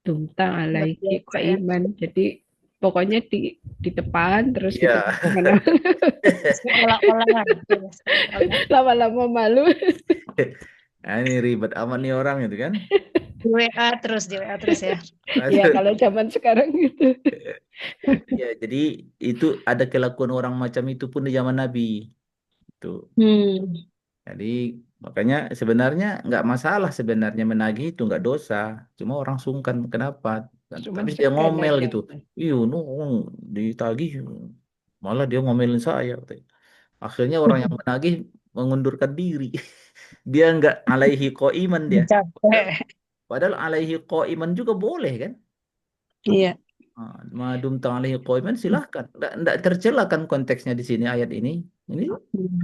Dumta alaiki iman. Jadi pokoknya di depan terus Iya. gitu. Lama-lama malu. Nah, ini ribet amat nih orang itu kan. Di WA terus ya. Ya kalau zaman sekarang gitu. Ya, jadi itu ada kelakuan orang macam itu pun di zaman Nabi. Itu. Jadi makanya sebenarnya nggak masalah sebenarnya menagih itu nggak dosa. Cuma orang sungkan kenapa? Cuma Tapi dia ngomel aja. gitu. Iya, no, ditagih malah dia ngomelin saya. Akhirnya orang yang menagih mengundurkan diri. Dia nggak alaihi iman dia. Padahal alaihi iman juga boleh kan? Iya. Madum alaihi iman silahkan. Nggak tercela kan konteksnya di sini ayat ini. Ini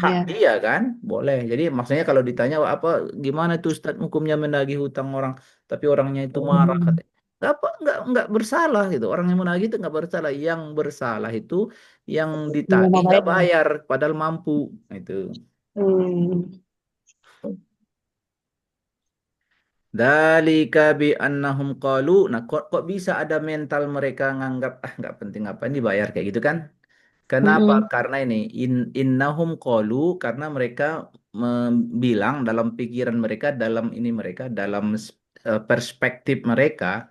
hak dia kan, boleh. Jadi maksudnya kalau ditanya apa gimana tuh Ustaz hukumnya menagih hutang orang, tapi orangnya itu marah katanya. Nggak apa, nggak bersalah gitu. Orang yang menagih itu nggak bersalah. Yang bersalah itu yang ditagih nggak bayar, padahal mampu. Nah, itu. Dalika bi annahum qalu. Nah, kok bisa ada mental mereka nganggap nggak penting apa ini bayar kayak gitu kan? Kenapa? Karena ini innahum qalu karena mereka bilang dalam pikiran mereka, dalam ini mereka, dalam perspektif mereka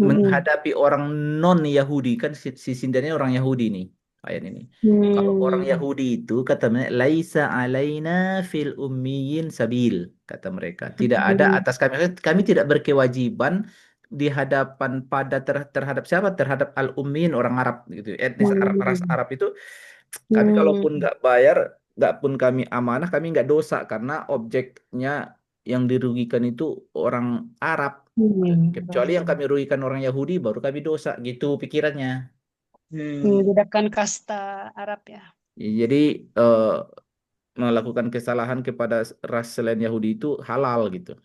menghadapi orang non Yahudi kan si sindannya orang Yahudi nih ayat ini. Kalau orang Yahudi itu kata mereka laisa alaina fil ummiyin sabil kata mereka. Tidak ada atas kami tidak berkewajiban di hadapan terhadap siapa? Terhadap al-ummiin orang Arab gitu, etnis Arab, ras Arab itu kami kalaupun nggak bayar, nggak pun kami amanah, kami nggak dosa karena objeknya yang dirugikan itu orang Arab. Kecuali yang kami rugikan orang Yahudi, baru kami dosa gitu pikirannya. Membedakan kasta Arab ya. Jadi melakukan kesalahan kepada ras selain Yahudi itu halal gitu.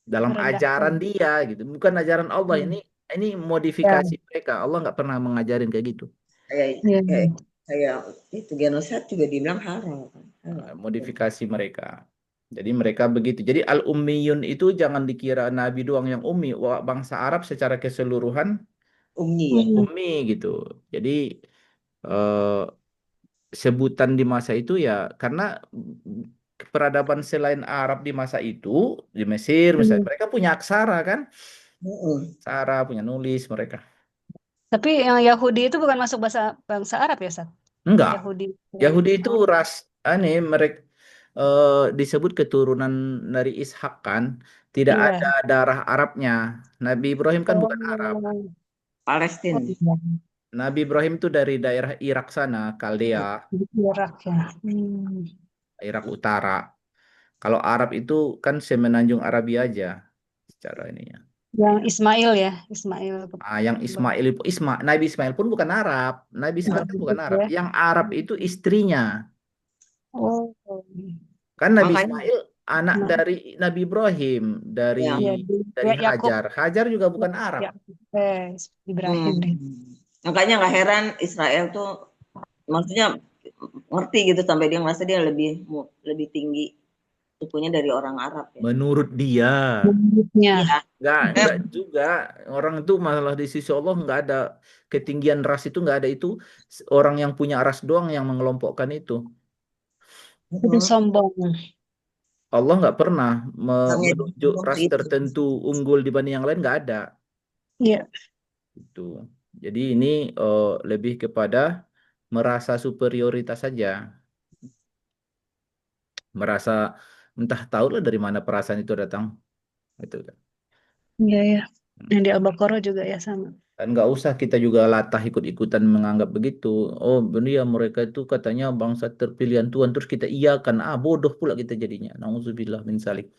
Dalam ajaran Merendahkan. dia gitu, bukan ajaran Allah. Ini modifikasi mereka. Allah nggak pernah mengajarin kayak gitu. Kayak itu genocide juga dibilang haram kan. Modifikasi mereka. Jadi mereka begitu. Jadi al-ummiyun itu jangan dikira Nabi doang yang ummi. Wah, bangsa Arab secara keseluruhan Ummi ya. ummi gitu. Jadi eh, sebutan di masa itu ya karena peradaban selain Arab di masa itu di Mesir misalnya mereka punya aksara kan, aksara punya nulis mereka. Tapi yang Yahudi itu bukan masuk bangsa Arab ya, Sat? Enggak. Yahudi itu ras aneh mereka disebut keturunan dari Ishak kan, tidak ada darah Arabnya. Nabi Ibrahim kan bukan Arab. Palestina. Nabi Ibrahim itu dari daerah Irak sana, Kaldea, Irak ya. Irak Utara. Kalau Arab itu kan semenanjung Arabia aja secara ininya. Yang Ismail ya, Ismail. Yang Nabi Ismail pun bukan Arab. Nabi Ismail kan bukan Arab. Ya. Yang Arab itu istrinya. Oh. Kan Nabi Makanya- Ismail anak dari Nabi Ibrahim, dari Yakub. Hajar. Hajar juga bukan Arab. Ibrahim deh. Makanya nggak heran Israel tuh maksudnya ngerti gitu sampai dia merasa dia lebih tinggi sukunya dari orang Arab ya. Menurut dia. Menurutnya. Enggak juga. Orang itu masalah di sisi Allah nggak ada ketinggian ras itu, nggak ada itu. Orang yang punya ras doang yang mengelompokkan itu. Itu sombong. Allah nggak pernah menunjuk ras tertentu unggul dibanding yang lain, nggak ada. Iya. Itu. Jadi ini lebih kepada merasa superioritas saja. Merasa entah tahu lah dari mana perasaan itu datang. Itu kan. Iya ya. Yang di Al-Baqarah juga ya sama. Dan nggak usah kita juga latah ikut-ikutan menganggap begitu. Oh benar ya, mereka itu katanya bangsa terpilihan Tuhan, terus kita iyakan. Bodoh pula kita jadinya. Nauzubillah min zalik.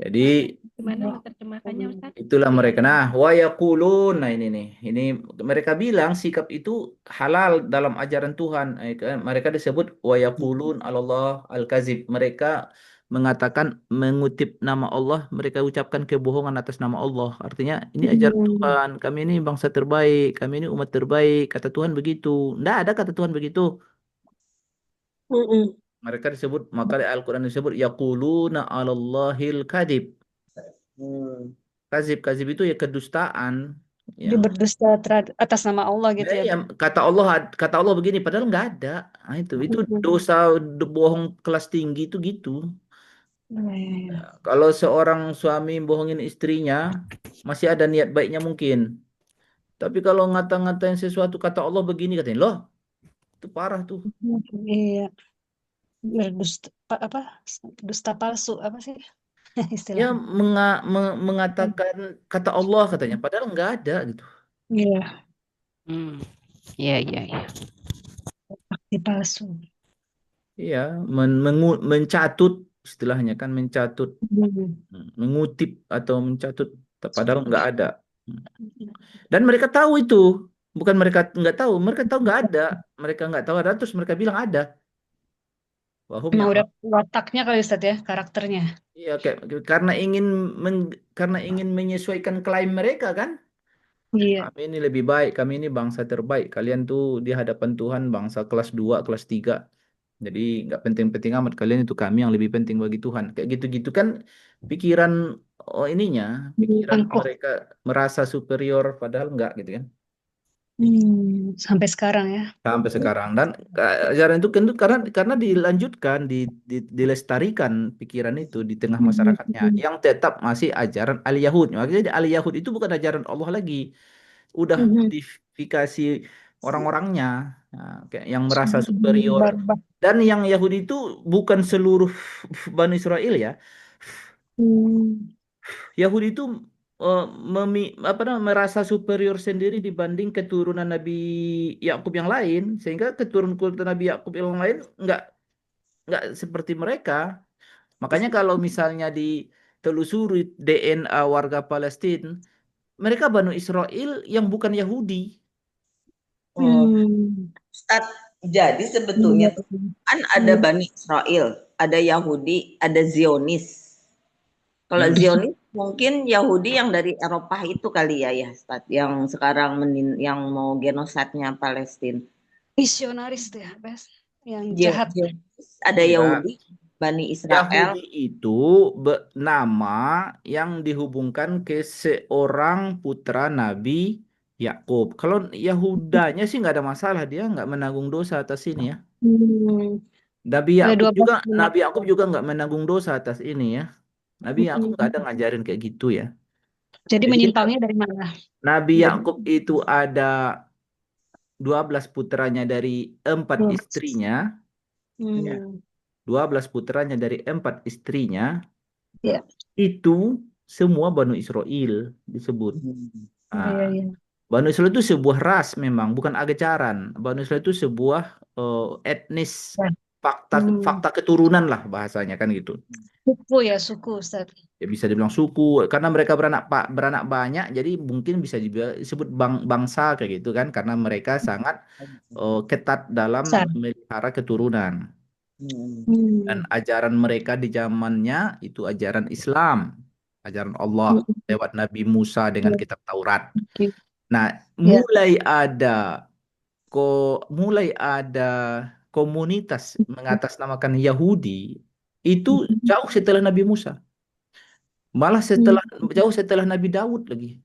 Jadi Gimana terjemahkannya Ustaz? itulah mereka. Nah, wa yaqulun. Nah ini nih. Ini mereka bilang sikap itu halal dalam ajaran Tuhan. Mereka disebut wa yaqulun Allah al-kazib. Mereka mengatakan mengutip nama Allah, mereka ucapkan kebohongan atas nama Allah. Artinya ini ajaran Tuhan. Kami ini bangsa terbaik, kami ini umat terbaik. Kata Tuhan begitu. Tidak ada kata Tuhan begitu. Mereka disebut, maka Al-Quran disebut yaquluna 'alallahil kadzib. Kazib itu ya kedustaan. Dia berdusta atas nama Allah gitu ya. Kata Allah begini padahal nggak ada. Nah, itu dosa bohong kelas tinggi itu gitu. Kalau seorang suami bohongin istrinya masih ada niat baiknya mungkin. Tapi kalau ngata-ngatain sesuatu kata Allah begini katanya, loh itu parah tuh. Iya. Berdusta apa? Dusta palsu apa sih Ya istilahnya? mengatakan kata Allah katanya padahal nggak ada gitu. Iya. Iya. Bukti palsu. Iya, mencatut istilahnya kan, mencatut, mengutip atau mencatut padahal nggak ada. Dan mereka tahu itu, bukan mereka nggak tahu, mereka tahu nggak ada, mereka nggak tahu ada terus mereka bilang ada. Wahum Nah, ya. udah wataknya kali Ustaz ya, karakternya. Iya, karena ingin menyesuaikan klaim mereka kan. Iya. Kami ini lebih baik, kami ini bangsa terbaik. Kalian tuh di hadapan Tuhan bangsa kelas 2, kelas 3. Jadi nggak penting-penting amat, kalian itu kami yang lebih penting bagi Tuhan. Kayak gitu-gitu kan pikiran pikiran mereka merasa superior padahal enggak gitu kan. Sampai sekarang ya. Sampai sekarang, dan ajaran itu karena dilanjutkan, dilestarikan pikiran itu di tengah masyarakatnya yang tetap masih ajaran al-Yahud. Makanya al-Yahud itu bukan ajaran Allah lagi. Udah modifikasi orang-orangnya. Nah, kayak yang merasa superior. Barbar. Dan yang Yahudi itu bukan seluruh Bani Israel ya. Hmm. Yahudi itu merasa superior sendiri dibanding keturunan Nabi Yakub yang lain, sehingga keturunan Nabi Yakub yang lain nggak seperti mereka. Makanya kalau misalnya ditelusuri DNA warga Palestina, mereka Bani Israel yang bukan Yahudi. Oh, Hmm. Ustaz, jadi sebetulnya tuh kan ada Bani Israel, ada Yahudi, ada Zionis. Kalau Hmm. Zionis mungkin Yahudi yang dari Eropa itu kali ya Ustaz, yang sekarang yang mau genosidnya Palestina. Misionaris tuh ya, Bes, yang Zionis jahat. ada Enggak. Yahudi, Bani Israel. Yahudi itu nama yang dihubungkan ke seorang putra Nabi Yakub. Kalau Yahudanya sih nggak ada masalah, dia nggak menanggung dosa atas ini ya. Hmm. Nabi Ada Yakub 12 juga, umat. Nabi Yakub juga nggak menanggung dosa atas ini ya. Nabi Yakub nggak ada Hmm. ngajarin kayak gitu ya. Jadi Jadi menyimpangnya dari mana? Nabi Jadi Yakub itu ada 12 putranya dari 4 Hmm. istrinya, ya. Hmm. 12 putranya dari 4 istrinya, Ya. itu semua Banu Israel disebut. Hmm. Iya, Nah, iya. Banu Israel itu sebuah ras memang, bukan agecaran. Banu Israel itu sebuah etnis, Ya. fakta Hmm. fakta keturunan lah bahasanya kan gitu. Suku ya, suku, Ustaz. Ya bisa dibilang suku karena mereka beranak banyak, jadi mungkin bisa disebut bangsa kayak gitu kan, karena mereka sangat ketat dalam Besar. memelihara keturunan. Hmm. Dan Hmm. ajaran mereka di zamannya itu ajaran Islam, ajaran Allah lewat Nabi Musa dengan kitab Taurat. Oke. Nah, Ya. mulai ada komunitas mengatasnamakan Yahudi itu jauh setelah Nabi Musa. Malah jauh setelah Nabi Daud lagi.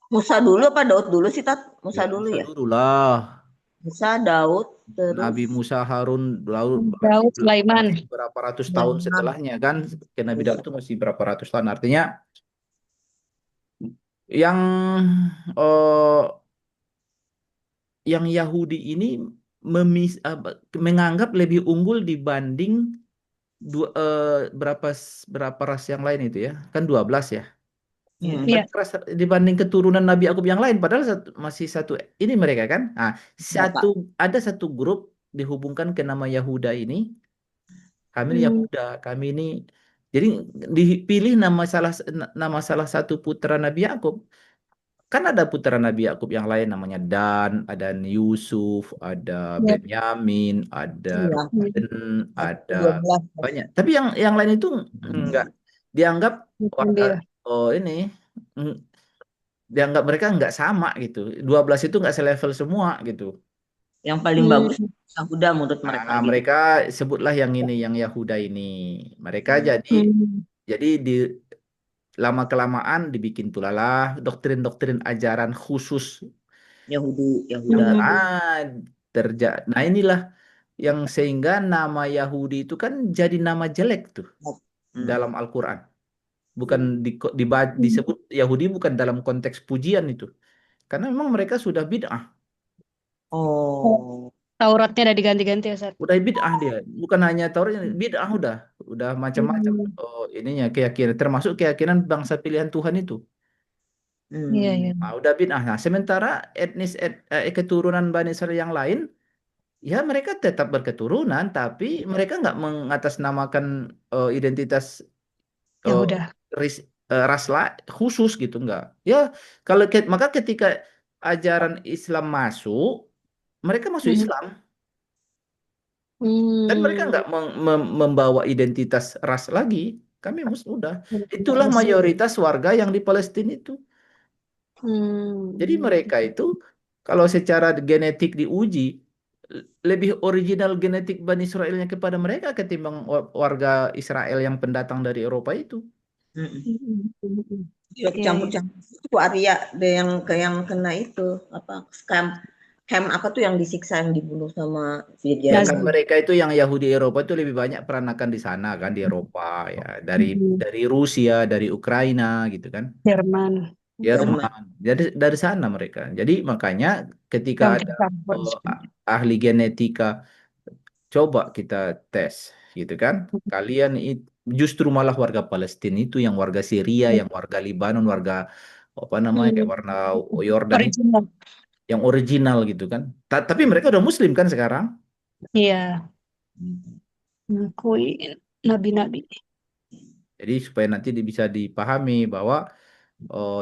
Musa dulu apa Daud dulu sih, Tat? Musa Ya, dulu Musa ya? dulu lah. Musa, Daud, terus Nabi Musa, Harun, Daud Daud, Sulaiman. masih berapa ratus tahun Sulaiman. setelahnya kan? Ke Nabi Iya. Daud itu masih berapa ratus tahun. Artinya yang eh, yang Yahudi ini menganggap lebih unggul dibanding berapa ras yang lain itu ya? Kan 12 ya. Hmm. Iya. Dibanding keturunan Nabi Yakub yang lain, padahal masih satu ini mereka kan. Nah, Ya, Pak. ada satu grup dihubungkan ke nama Yahuda ini. Kami ini Hmm. Yahuda, kami ini. Jadi dipilih nama salah satu putra Nabi Yakub. Kan ada putra Nabi Yakub yang lain namanya Dan, ada Yusuf, ada Ya. Benyamin, ada Iya. Ruben, ada 12. banyak. Tapi yang lain itu enggak dianggap Bukan warga dia. ini mm, dianggap mereka nggak sama gitu. 12 itu nggak selevel semua gitu. Yang paling Hmm. bagus Yahuda menurut mereka Nah, gitu. mereka sebutlah yang ini, yang Yahuda ini. Mereka jadi Hmm. jadi di lama kelamaan dibikin tulalah doktrin-doktrin ajaran khusus. Yahuda. Hmm. Nah, inilah yang sehingga nama Yahudi itu kan jadi nama jelek tuh Hmm. dalam Al-Quran. Bukan disebut Yahudi bukan dalam konteks pujian itu. Karena memang mereka sudah bid'ah. Oh. Tauratnya udah diganti-ganti ya, Ustaz. Udah bid'ah dia. Bukan hanya Taurat, bid'ah udah. Udah macam-macam. Hmm. Oh, ininya keyakinan. Termasuk keyakinan bangsa pilihan Tuhan itu. Iya, Hmm. iya. Nah, udah bid'ah. Nah, sementara keturunan Bani Israel yang lain, ya mereka tetap berketurunan, tapi mereka nggak mengatasnamakan identitas Ya eh, udah. ras khusus gitu, nggak. Ya, maka ketika ajaran Islam masuk, mereka masuk Hmm. Islam. Dan mereka Hmm. nggak membawa identitas ras lagi. Kami udah. Itulah Muslim. mayoritas warga yang di Palestina itu. Jadi Hmm. mereka itu kalau secara genetik diuji lebih original genetik Bani Israelnya kepada mereka ketimbang warga Israel yang pendatang dari Eropa itu. Hmm. Hmm. Dia Iya, iya. campur-campur itu Arya ada yang kena itu apa scam apa tuh yang disiksa yang dibunuh sama Ya kan Fidel. mereka itu yang Yahudi Eropa itu lebih banyak peranakan di sana kan di Eropa ya dari Hmm. dari Rusia, dari Ukraina gitu kan. Jerman. Jerman. Jadi dari sana mereka. Jadi makanya ketika ada Campur-campur. ahli genetika, coba kita tes, gitu kan? Kalian justru malah warga Palestina itu, yang warga Syria, yang warga Libanon, warga apa namanya kayak warna Yordan itu, Original. yang original gitu kan. Tapi mereka udah Muslim kan sekarang? Iya, mengakui nabi-nabi. Jadi supaya nanti bisa dipahami bahwa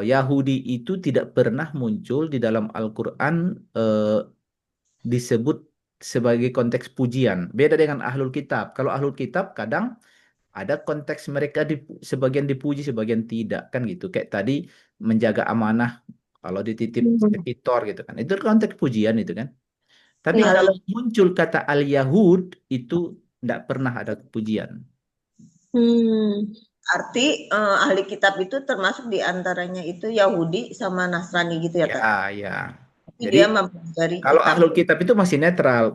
Yahudi itu tidak pernah muncul di dalam Al-Quran disebut sebagai konteks pujian. Beda dengan Ahlul Kitab. Kalau Ahlul Kitab kadang ada konteks mereka sebagian dipuji, sebagian tidak kan gitu. Kayak tadi menjaga amanah kalau dititip sekitar gitu kan. Itu konteks pujian itu kan. Tapi Iya. kalau muncul kata Al-Yahud itu tidak pernah ada pujian. Arti ahli kitab itu termasuk diantaranya itu Yahudi sama Nasrani gitu ya Kak? Ya. Jadi Jadi dia mempelajari kalau kitab. ahlul kitab itu masih netral,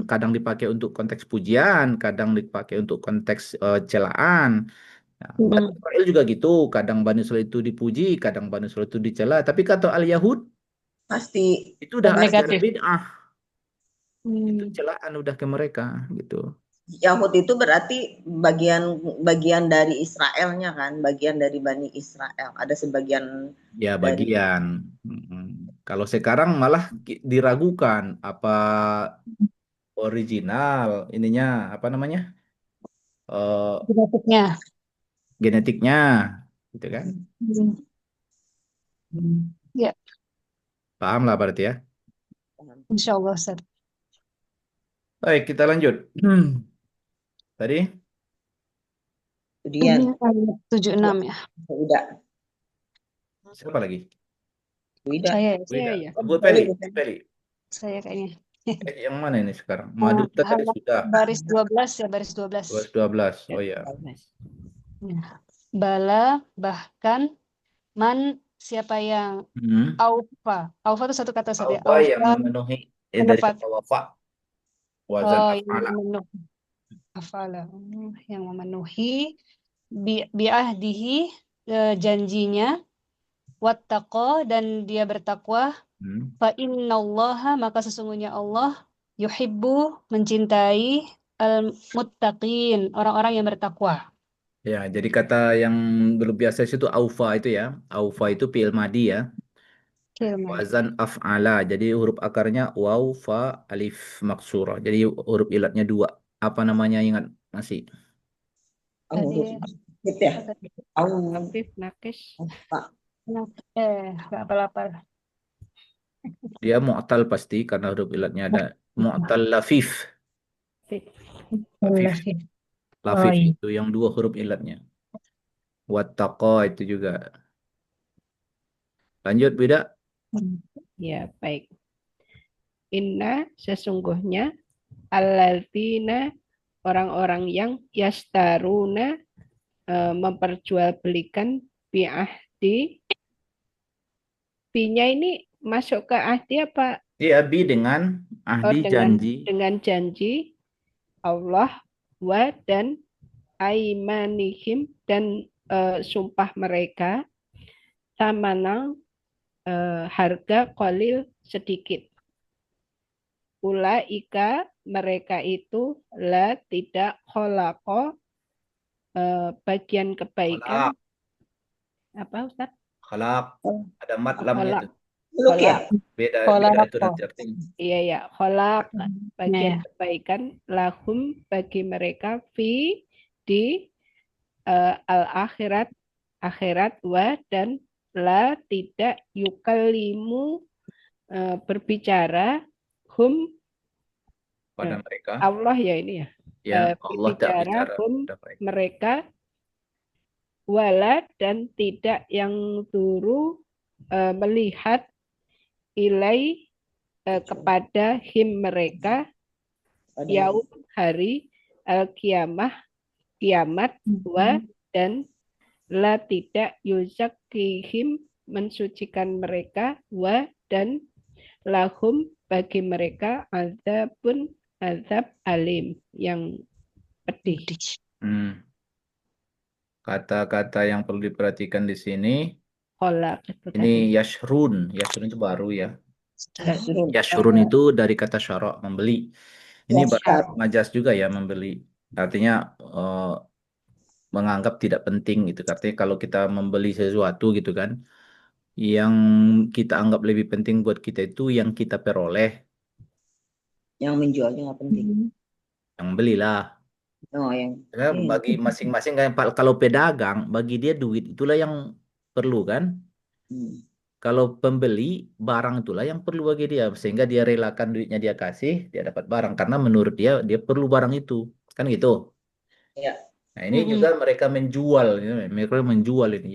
kadang dipakai untuk konteks pujian, kadang dipakai untuk konteks celaan. Nah, Bani Israel juga gitu, kadang Bani Israel itu dipuji, kadang Bani Israel itu dicela. Tapi kata al-Yahud Pasti itu udah ajaran Negatif. bid'ah, itu celaan udah ke mereka gitu. Yahud itu berarti bagian dari Israelnya kan, bagian dari Bani Israel. Ada sebagian Ya dari bagian. Kalau sekarang malah diragukan apa original ininya apa namanya Genetiknya. genetiknya, gitu kan? Ya, Paham lah berarti ya. insya Allah, Ustaz. Baik, kita lanjut. Tadi kemudian. Ini ayat 76 ya. Udah. siapa lagi? Udah. Saya ya. Saya ya. Bu Peli. Peli. Saya kayaknya. Yang mana ini sekarang? Madu kita tadi sudah. Baris 12 ya, baris 12. 12. Oh ya. Ya. Bala, bahkan, man, siapa yang aufa. Aufa itu satu kata saja. Apa yang Aufa memenuhi dari kata wafa? Wazan af'ala. memenuhi. Afala. Yang memenuhi bi'ahdihi, janjinya, wattaqo, dan dia bertakwa, fa innallaha, maka sesungguhnya Allah yuhibbu, mencintai, al-muttaqin, orang-orang yang bertakwa. Ya, jadi kata yang belum biasa itu aufa itu ya. Aufa itu fi'il madi ya. Wazan af'ala. Jadi huruf akarnya waw, fa, alif maksurah. Jadi huruf ilatnya dua. Apa namanya, ingat masih? Tadi ya. Aktif, nakis. Gak apa-apa. Dia mu'tal pasti karena huruf ilatnya ada. Mu'tal lafif. Lafif. Lafif itu yang dua huruf ilatnya. Wattaqa itu juga. Lanjut, beda. Ya, baik. Inna, sesungguhnya, alladzina, orang-orang yang yastaruna, memperjualbelikan bi'ahdi. Bi-nya ini masuk ke ahdi apa? Iya, bi dengan ahdi janji. Dengan janji Allah wa dan aimanihim, dan sumpah mereka, samana, harga qalil, sedikit. Ulaika, mereka itu, la, tidak, kholaqo, bagian kebaikan. Kholaq. Apa Ustaz? Kholaq. Ada mat lamnya itu. Beda itu nanti artinya. Iya ya, kholaq, bagian kebaikan, lahum, bagi mereka, di al-akhirat, akhirat, wa, dan la, tidak, yukallimu, berbicara, hum, Pada mereka. Allah ya ini ya. Ya, Allah tak bicara hum, pada mereka. mereka, wala, dan tidak yang turu, melihat, ilai, kepada him mereka, yaum, hari, al-kiamah, kiamat, wa, dan la, tidak, yuzakihim, mensucikan mereka, wa, dan lahum, bagi mereka, azabun, azab alim, yang pedih. Kata-kata yang perlu diperhatikan di sini, kolak itu Ini tadi. yashrun. Yashrun itu baru ya. Yasrun. Yashrun itu dari kata syara' membeli. Ini Yastar. majas juga ya membeli. Artinya menganggap tidak penting gitu. Artinya kalau kita membeli sesuatu gitu kan, yang kita anggap lebih penting buat kita itu yang kita peroleh, Yang menjualnya nggak penting. yang belilah. Oh, yang Ya, bagi masing-masing kayak kalau pedagang, bagi dia duit itulah yang perlu kan. hmm. Kalau pembeli barang itulah yang perlu bagi dia, sehingga dia relakan duitnya dia kasih, dia dapat barang karena menurut dia dia perlu barang itu, kan gitu. Ya. Nah, ini juga mereka menjual, ya. Mereka menjual ini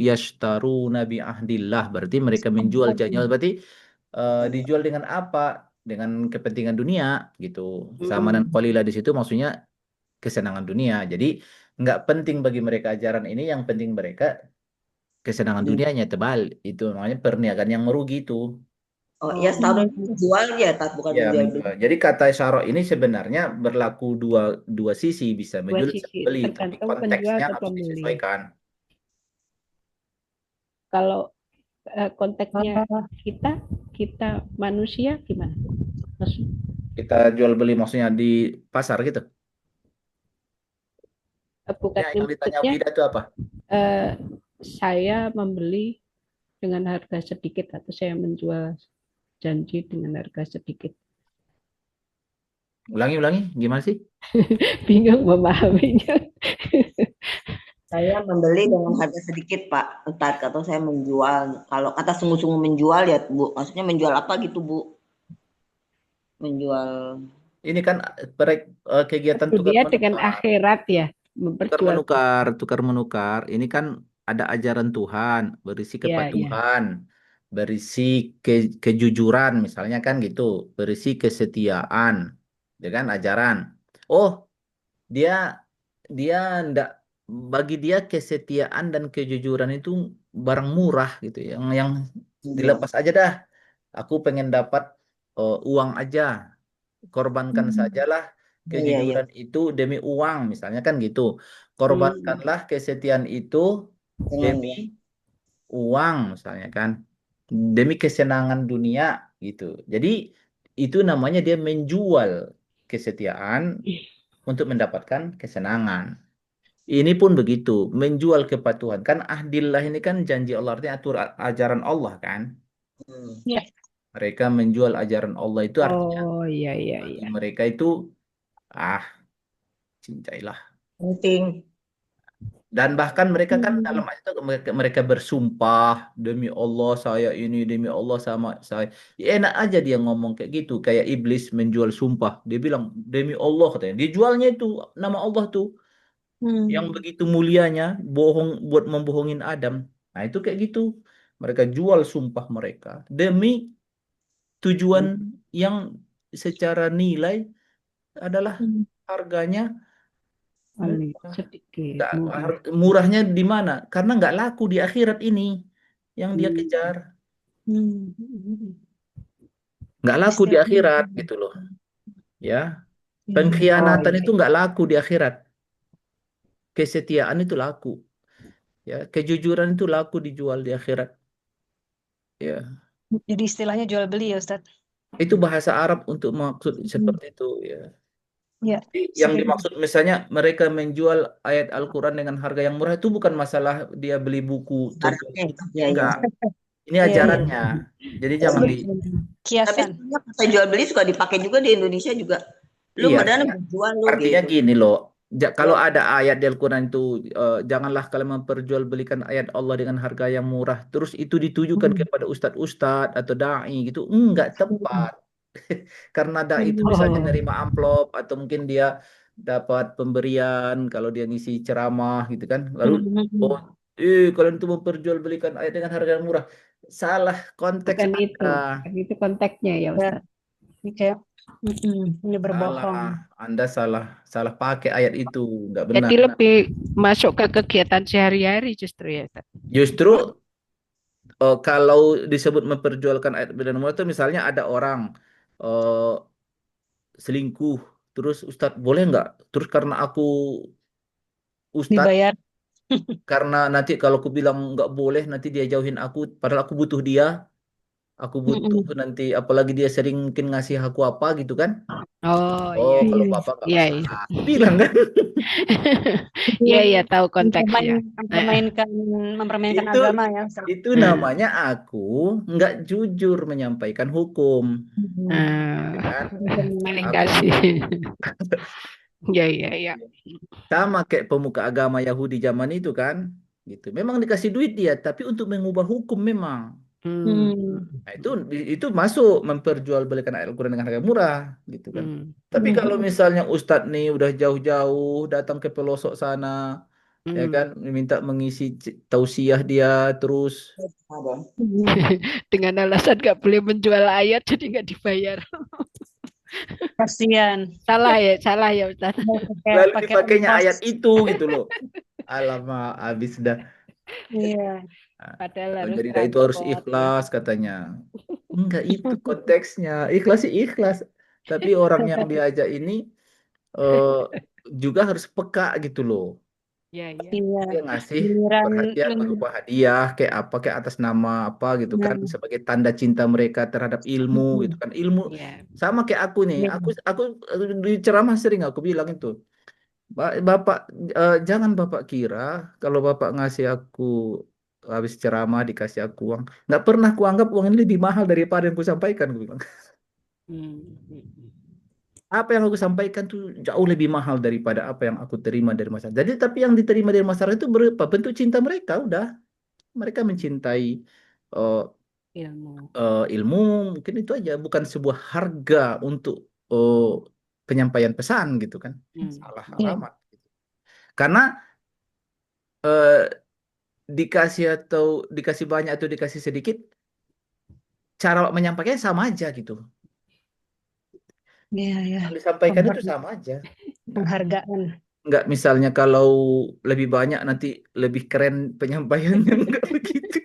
yashtaru nabi ahdillah, berarti mereka menjual janjinya, berarti dijual dengan apa? Dengan kepentingan dunia gitu. Sama dan qalila di situ maksudnya kesenangan dunia. Jadi nggak penting bagi mereka ajaran ini, yang penting mereka kesenangan dunianya tebal. Itu namanya perniagaan yang merugi itu. Oh, ya setahun itu jual ya, bukan Ya, menjual beli. menjual. Jadi kata syarok ini sebenarnya berlaku dua dua sisi, bisa Dua menjual bisa sisi, beli, tapi tergantung penjual konteksnya atau harus pembeli. disesuaikan. Kalau konteksnya kita manusia gimana? Maksud- Kita jual beli maksudnya di pasar gitu. Ya, bukannya yang ditanya maksudnya Wida itu apa? saya membeli dengan harga sedikit atau saya menjual janji dengan harga sedikit. Ulangi, gimana sih? Bingung memahaminya. Saya membeli dengan harga sedikit, Pak. Entar atau saya menjual. Kalau kata sungguh-sungguh menjual ya, Bu. Maksudnya menjual apa gitu, Bu? Menjual. Ini kan kegiatan tukar Dia dengan menukar. akhirat ya, Tukar memperjual. menukar, tukar menukar. Ini kan ada ajaran Tuhan, berisi Ya, ya. kepatuhan, berisi kejujuran, misalnya kan gitu, berisi kesetiaan, ya kan ajaran. Oh, dia dia ndak bagi dia kesetiaan dan kejujuran itu barang murah gitu, yang Menjual. dilepas aja dah. Aku pengen dapat uang aja, korbankan sajalah Iya, iya. kejujuran itu demi uang, misalnya kan gitu. Korbankanlah kesetiaan itu Dengan demi uang. uang, misalnya kan, demi kesenangan dunia gitu. Jadi itu namanya dia menjual kesetiaan untuk mendapatkan kesenangan. Ini pun begitu, menjual kepatuhan. Kan ahdillah ini kan janji Allah, artinya ajaran Allah kan. Hmm. Ya. Mereka menjual ajaran Allah itu artinya Oh, iya, iya, bagi iya. mereka itu, ah, cintailah. Penting. Dan bahkan mereka kan dalam ayat itu mereka bersumpah demi Allah saya ini, demi Allah sama saya. Ya, enak aja dia ngomong kayak gitu, kayak iblis menjual sumpah. Dia bilang demi Allah katanya. Dia jualnya itu nama Allah tuh yang begitu mulianya, bohong buat membohongin Adam. Nah, itu kayak gitu. Mereka jual sumpah mereka demi tujuan yang secara nilai adalah harganya murah. Sedikit, Nggak, murah. murahnya di mana? Karena nggak laku di akhirat ini yang dia kejar. Nggak laku di akhirat gitu loh. Ya, Oh, pengkhianatan iya. itu nggak laku di akhirat. Kesetiaan itu laku. Ya, kejujuran itu laku dijual di akhirat. Ya, Jadi istilahnya jual beli ya Ustadz. itu bahasa Arab untuk maksud seperti itu. Ya. Ya, Jadi yang seperti dimaksud misalnya mereka menjual ayat Al-Quran dengan harga yang murah itu bukan masalah dia beli buku Syaratnya. terjemahannya, Iya, iya. enggak. Ini Iya, iya. ajarannya. Jadi jangan di Tapi Kiasan. sebenarnya kata jual beli suka dipakai juga di Indonesia juga. Lu iya, padahal jual lu artinya gitu. gini loh, kalau ada ayat di Al-Quran itu, janganlah kalian memperjualbelikan ayat Allah dengan harga yang murah. Terus itu ditujukan kepada ustadz-ustadz atau dai gitu, enggak tepat. Karena dai itu misalnya Oh, nerima amplop atau mungkin dia dapat pemberian kalau dia ngisi ceramah gitu kan. Lalu, oh, kalian tuh memperjualbelikan ayat dengan harga yang murah. Salah konteks bukan itu. Anda. Bukan itu konteksnya ya, Ya, Ustaz. ini kayak ini Salah, berbohong. Anda salah, salah pakai ayat itu, nggak benar. Jadi lebih masuk ke kegiatan sehari-hari justru ya, Ustaz. Justru kalau disebut memperjualkan ayat dan muat itu misalnya ada orang eh, selingkuh, terus Ustadz boleh nggak? Terus karena aku Ustadz Dibayar. Karena nanti kalau aku bilang nggak boleh, nanti dia jauhin aku. Padahal aku butuh dia. Aku butuh Mm-mm. nanti, apalagi dia sering mungkin ngasih aku apa gitu kan. Oh iya Oh, iya kalau Iya. Bapak nggak iya iya. masalah. Aku bilang kan. Iya iya tahu konteksnya. Mempermain- mempermainkan mempermainkan Itu agama ya, Ustaz. itu Nah, namanya aku nggak jujur menyampaikan hukum. Ya kan? pilih Aku kasih. Iya iya iya. sama kayak pemuka agama Yahudi zaman itu kan. Gitu. Memang dikasih duit dia, tapi untuk mengubah hukum memang. Hmm. Hmm. Nah, itu masuk memperjualbelikan Al-Quran dengan harga murah gitu kan. Hmm. Tapi Hmm. kalau misalnya Ustadz nih udah jauh-jauh datang ke pelosok sana, ya Hmm. kan, minta mengisi tausiah dia terus. Hmm. Dengan alasan nggak boleh menjual ayat jadi nggak dibayar. Kasihan. Salah ya Ustaz. Pakai Lalu pakai dipakainya ongkos. ayat itu gitu loh. Alamak, habis dah. Iya. Nah, Padahal kalau harus jadi dah itu harus transport ya. ikhlas katanya. Enggak itu konteksnya. Ikhlas sih ikhlas. Tapi orang yang diajak ini eh, juga harus peka gitu loh. Iya iya. Iya. Dia ngasih Giliran perhatian berupa hadiah kayak apa kayak atas nama apa gitu kan nah, sebagai tanda cinta mereka terhadap ilmu gitu kan ilmu Iya. sama kayak aku nih iya. aku di ceramah sering aku bilang itu Bapak jangan Bapak kira kalau Bapak ngasih aku habis ceramah dikasih aku uang nggak pernah aku anggap uang ini lebih mahal daripada yang aku sampaikan aku bilang Hmm. apa yang aku sampaikan tuh jauh lebih mahal daripada apa yang aku terima dari masyarakat jadi tapi yang diterima dari masyarakat itu berupa bentuk cinta mereka udah mereka mencintai eh, Ilmu. ilmu mungkin itu aja bukan sebuah harga untuk eh, penyampaian pesan gitu kan Hmm. salah Iya. alamat karena eh, dikasih atau dikasih banyak atau dikasih sedikit cara menyampaikannya sama aja gitu Iya, iya. yang disampaikan itu Penghargaan. sama aja nggak Penghargaan. nggak misalnya kalau lebih banyak nanti lebih keren penyampaiannya nggak begitu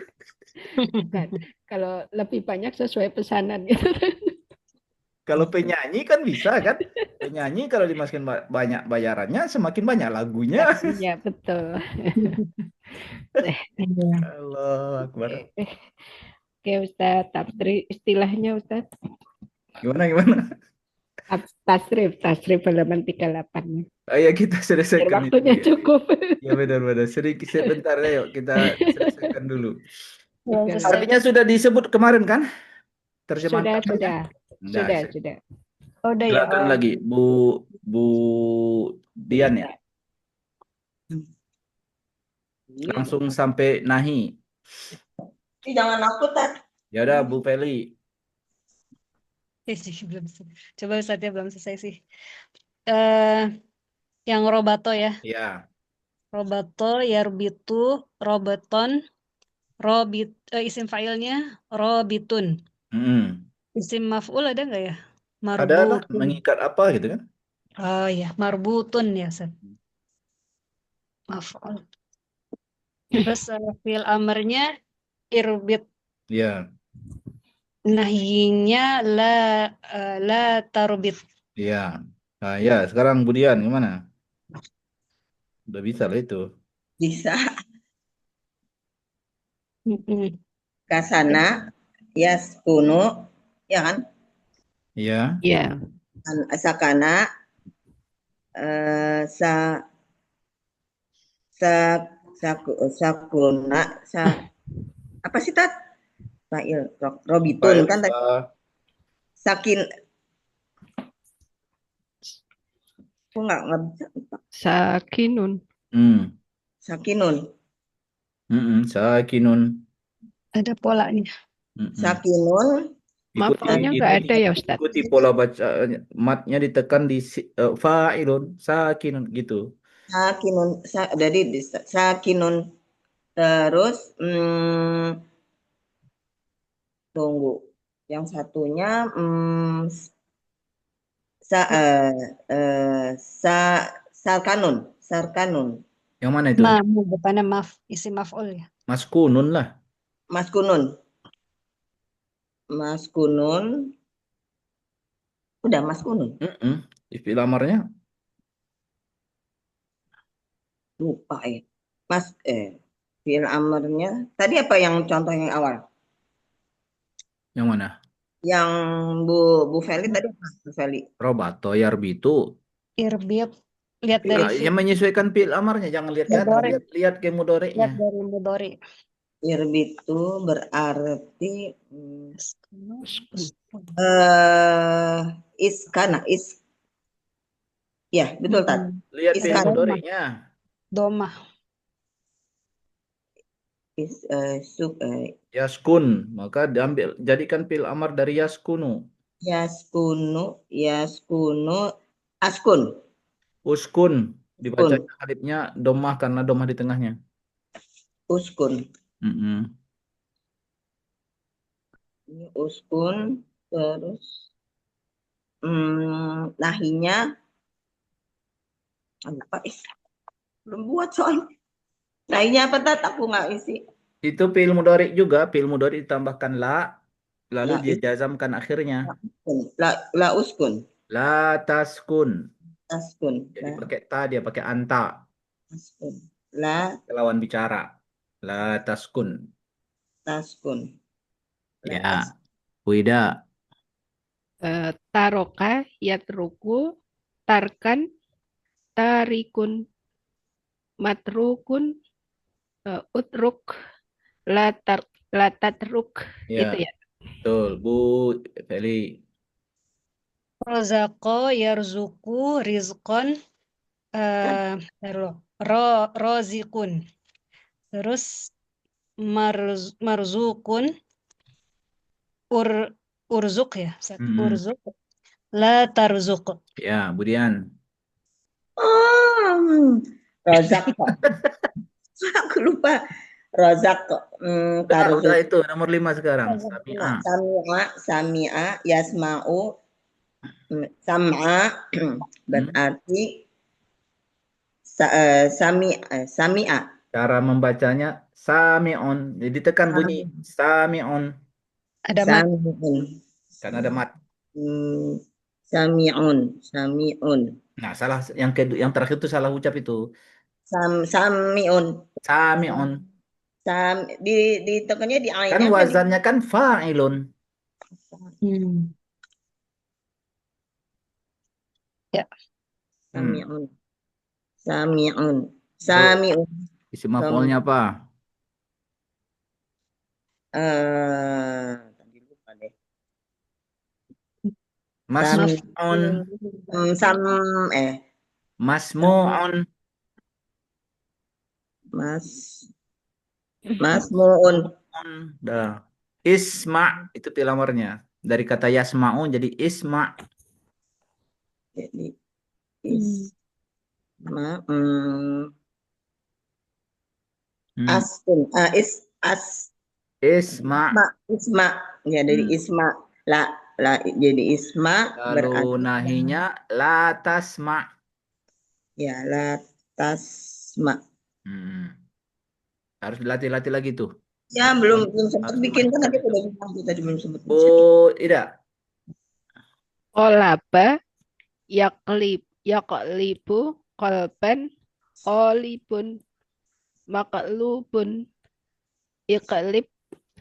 Kan, kalau lebih banyak sesuai pesanan gitu. kalau penyanyi kan bisa kan penyanyi kalau dimasukin banyak bayarannya semakin banyak lagunya Lagunya betul. Iya. Allah Akbar. Oke, oke Ustaz, istilahnya Ustaz. Gimana gimana? Tasrif halaman 38. Oh ya kita Biar selesaikan itu waktunya ya. cukup. Ya benar-benar. Sedikit sebentar ya, yuk kita selesaikan dulu. Belum Tiga selesai. Artinya sudah disebut kemarin kan? Terjemahan Sudah, katanya? sudah, Enggak. sudah, sudah. Oh, udah ya. Silakan lagi Bu Bu Dian ya. Langsung sampai Nahi. Jangan aku tak. Ya udah Bu Feli. Belum selesai. Coba Ustaz ya, belum selesai sih. Eh, yang robato ya. Ya. Robato, yarbitu, robaton, isim fa'ilnya robitun. Mm-mm. Isim maf'ul ada nggak ya? Ada lah Marbutun. mengikat apa gitu kan? Oh ya, marbutun ya, Ustaz. Maf'ul. Terus fi'il amarnya irbit. Ya. Nahyinya la tarbit. Ya. Nah, ya, sekarang Bu Dian gimana? Udah bisa lah itu. Bisa. Mm-mm. Kasana, yaskunu, ya kan? Iya. Ya, Sakana, sa, sa, sakuna, apa sih tat? Fa'il, robitun Fa'il, kan tadi. Sakin, aku nggak bisa. sakinun. Hmm. Sakinun, Sakinun. Ada polanya. Mm-mm. sakinun, Maf'ulnya nggak ada ya Ustaz. ikuti pola baca matnya ditekan di fa'ilun sakinun gitu. sakinun, jadi sakinun. Terus, tunggu. Yang satunya, sa, sa, sarkanun, sarkanun. Yang mana itu? Depannya isim maf'ul ya. Maskunun lah. Maskunun, maskunun, udah maskunun. Istilah amarnya Lupa ya. fi'il amarnya tadi apa yang contoh yang awal? Yang mana? Yang Bu Feli tadi apa? Bu Feli. Robato yarbitu. Irbit. Lihat dari Yang menyesuaikan fi'il amarnya, jangan lihat ke atas, Mudhari. lihat ke Lihat mudhari'nya. dari mudhari. Irbitu berarti iskana ya betul tadi. Lihat fi'il Iskana. mudhari'nya. Domah. Yaskun, maka diambil jadikan fi'il amar dari yaskunu. Yaskunu askun. Uskun dibacanya alifnya domah karena domah di tengahnya. Uskun. Mm-mm. Ini uskun terus nahinya apa belum buat soalnya. Nahinya apa tat? Aku nggak isi. Itu fi'il mudhari juga, fi'il mudhari ditambahkan la, lalu La dijazamkan akhirnya. La uskun. La taskun. Taskun. Jadi pakai ta, dia pakai anta. Taskun. La Lawan bicara. La taskun. taskun. Ya. Wida. Taroka yatruku tarkan tarikun matrukun utruk latatruk Ya. itu ya. Betul, Bu Feli. Rozako yarzuku rizkon rozikun. Terus marzukun urzuk ya. Urzuk. La tarzuk. Ya, Budian. Rozak. Aku lupa. Rozak. Udah itu nomor 5 sekarang. Sami'a, yasma'u, sam'a, berarti sami'a. Cara membacanya sami'un. Jadi tekan bunyi sami'un. Ada mat. Karena ada mat. Sami'un. Nah, salah yang terakhir itu salah ucap itu. Sami'un. Sami'un. Di tekannya di ainnya. Kan wazannya kan fa'ilun. Ya. Sami'un. Sami'un. Isim maf'ulnya apa? Tadi lupa deh. Masmu'un. Masmu'un. Masmu'un. Dah. Isma itu fi'il amarnya. Dari kata yasma'un jadi isma. Jadi isma. Isma. Ya dari isma. La jadi isma. Lalu nahinya la tasma. Ya la tasma. Harus dilatih-latih lagi tuh. Ya belum sempat bikin kan tadi udah bilang tadi belum sempat. Tidak. Kolaba yaklibu kolban kolibun maklubun iklib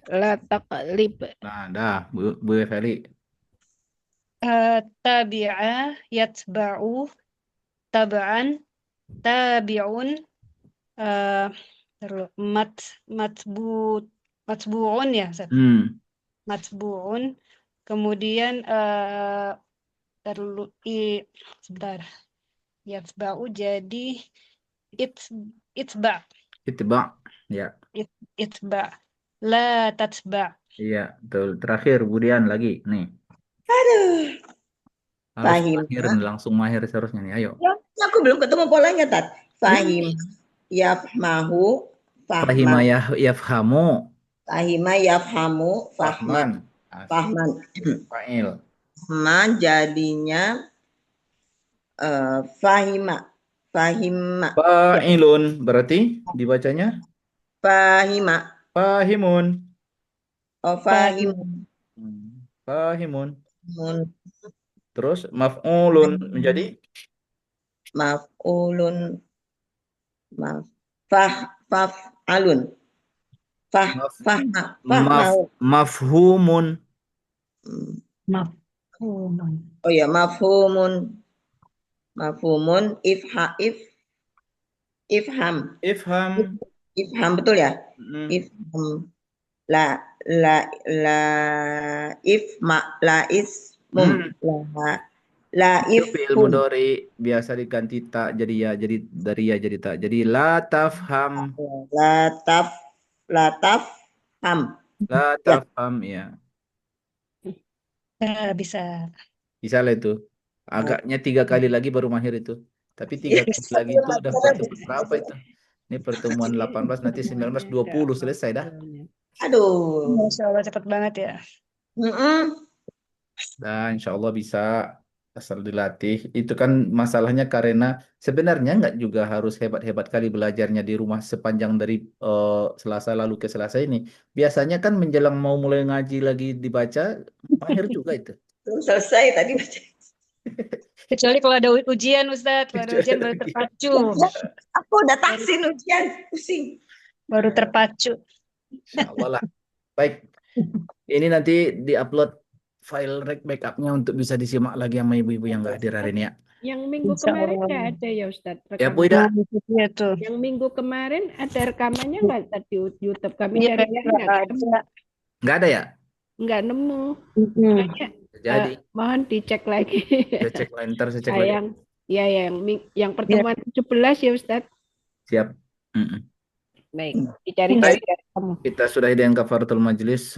la taklib. Nah, dah Bu Feli. Tabi'a yatba'u tab'an tabi'un matbu'un ya matbu'un kemudian sebentar yatba'u jadi itba ya itba la tatba. Iya betul. Terakhir Budian lagi nih. Aduh. Harus mahir langsung mahir seharusnya nih. Ayo. Ya, aku belum ketemu polanya Tat. Fahim yafmahu Fahima yafhamu. Fahima yafhamu fahman. Fa'il. Jadinya fahima. Fa'ilun berarti dibacanya fahimun. Oh, fahimun. Terus maf'ulun menjadi faf'alun. Maf- Fahmau. Mafhumun. Mafhumun. Oh ya, mafhumun. Mafhumun ifham. Ifham. Ifham betul ya? Mm. Ifham. La ismum. La Itu fi'il ifhum. mudhari biasa diganti tak jadi ya, jadi dari ya jadi tak. Jadi la tafham. La tafham. La Ya. tafham ya. Bisa. Bisa lah itu. Agaknya 3 kali lagi baru mahir itu. Tapi 3 kali lagi itu udah pertemuan berapa itu? Ini pertemuan 18, nanti 19, 20 selesai dah. Aduh. Masya Allah cepat banget ya. Dan insya Allah bisa asal dilatih. Itu kan masalahnya karena sebenarnya nggak juga harus hebat-hebat kali belajarnya di rumah sepanjang dari Selasa lalu ke Selasa ini. Biasanya kan menjelang mau mulai ngaji lagi dibaca, mahir juga itu. Belum selesai tadi baca. Kecuali kalau ada ujian Ustadz, kalau ada ujian baru terpacu. Aku udah taksin ujian, pusing. Baru terpacu. Insya Allah lah. Baik. Ini nanti diupload file rek backupnya untuk bisa disimak lagi sama ibu-ibu yang nggak hadir hari ini ya. Yang minggu Insya kemarin Allah. nggak ada ya Ustadz Ya Bu rekaman. Ida. Iya tuh. Yang minggu kemarin ada rekamannya nggak Ustadz di YouTube? Kami Iya, cari nggak ketemu. Nggak ada ya? Nggak nemu. Mm-mm. Makanya Jadi mohon dicek lagi. saya cek lagi, ntar saya cek lagi. Yang pertemuan 17 ya Ustadz. Siap. Mm-mm. Baik, dicari-cari ketemu. Kita sudahi dengan kafaratul majlis.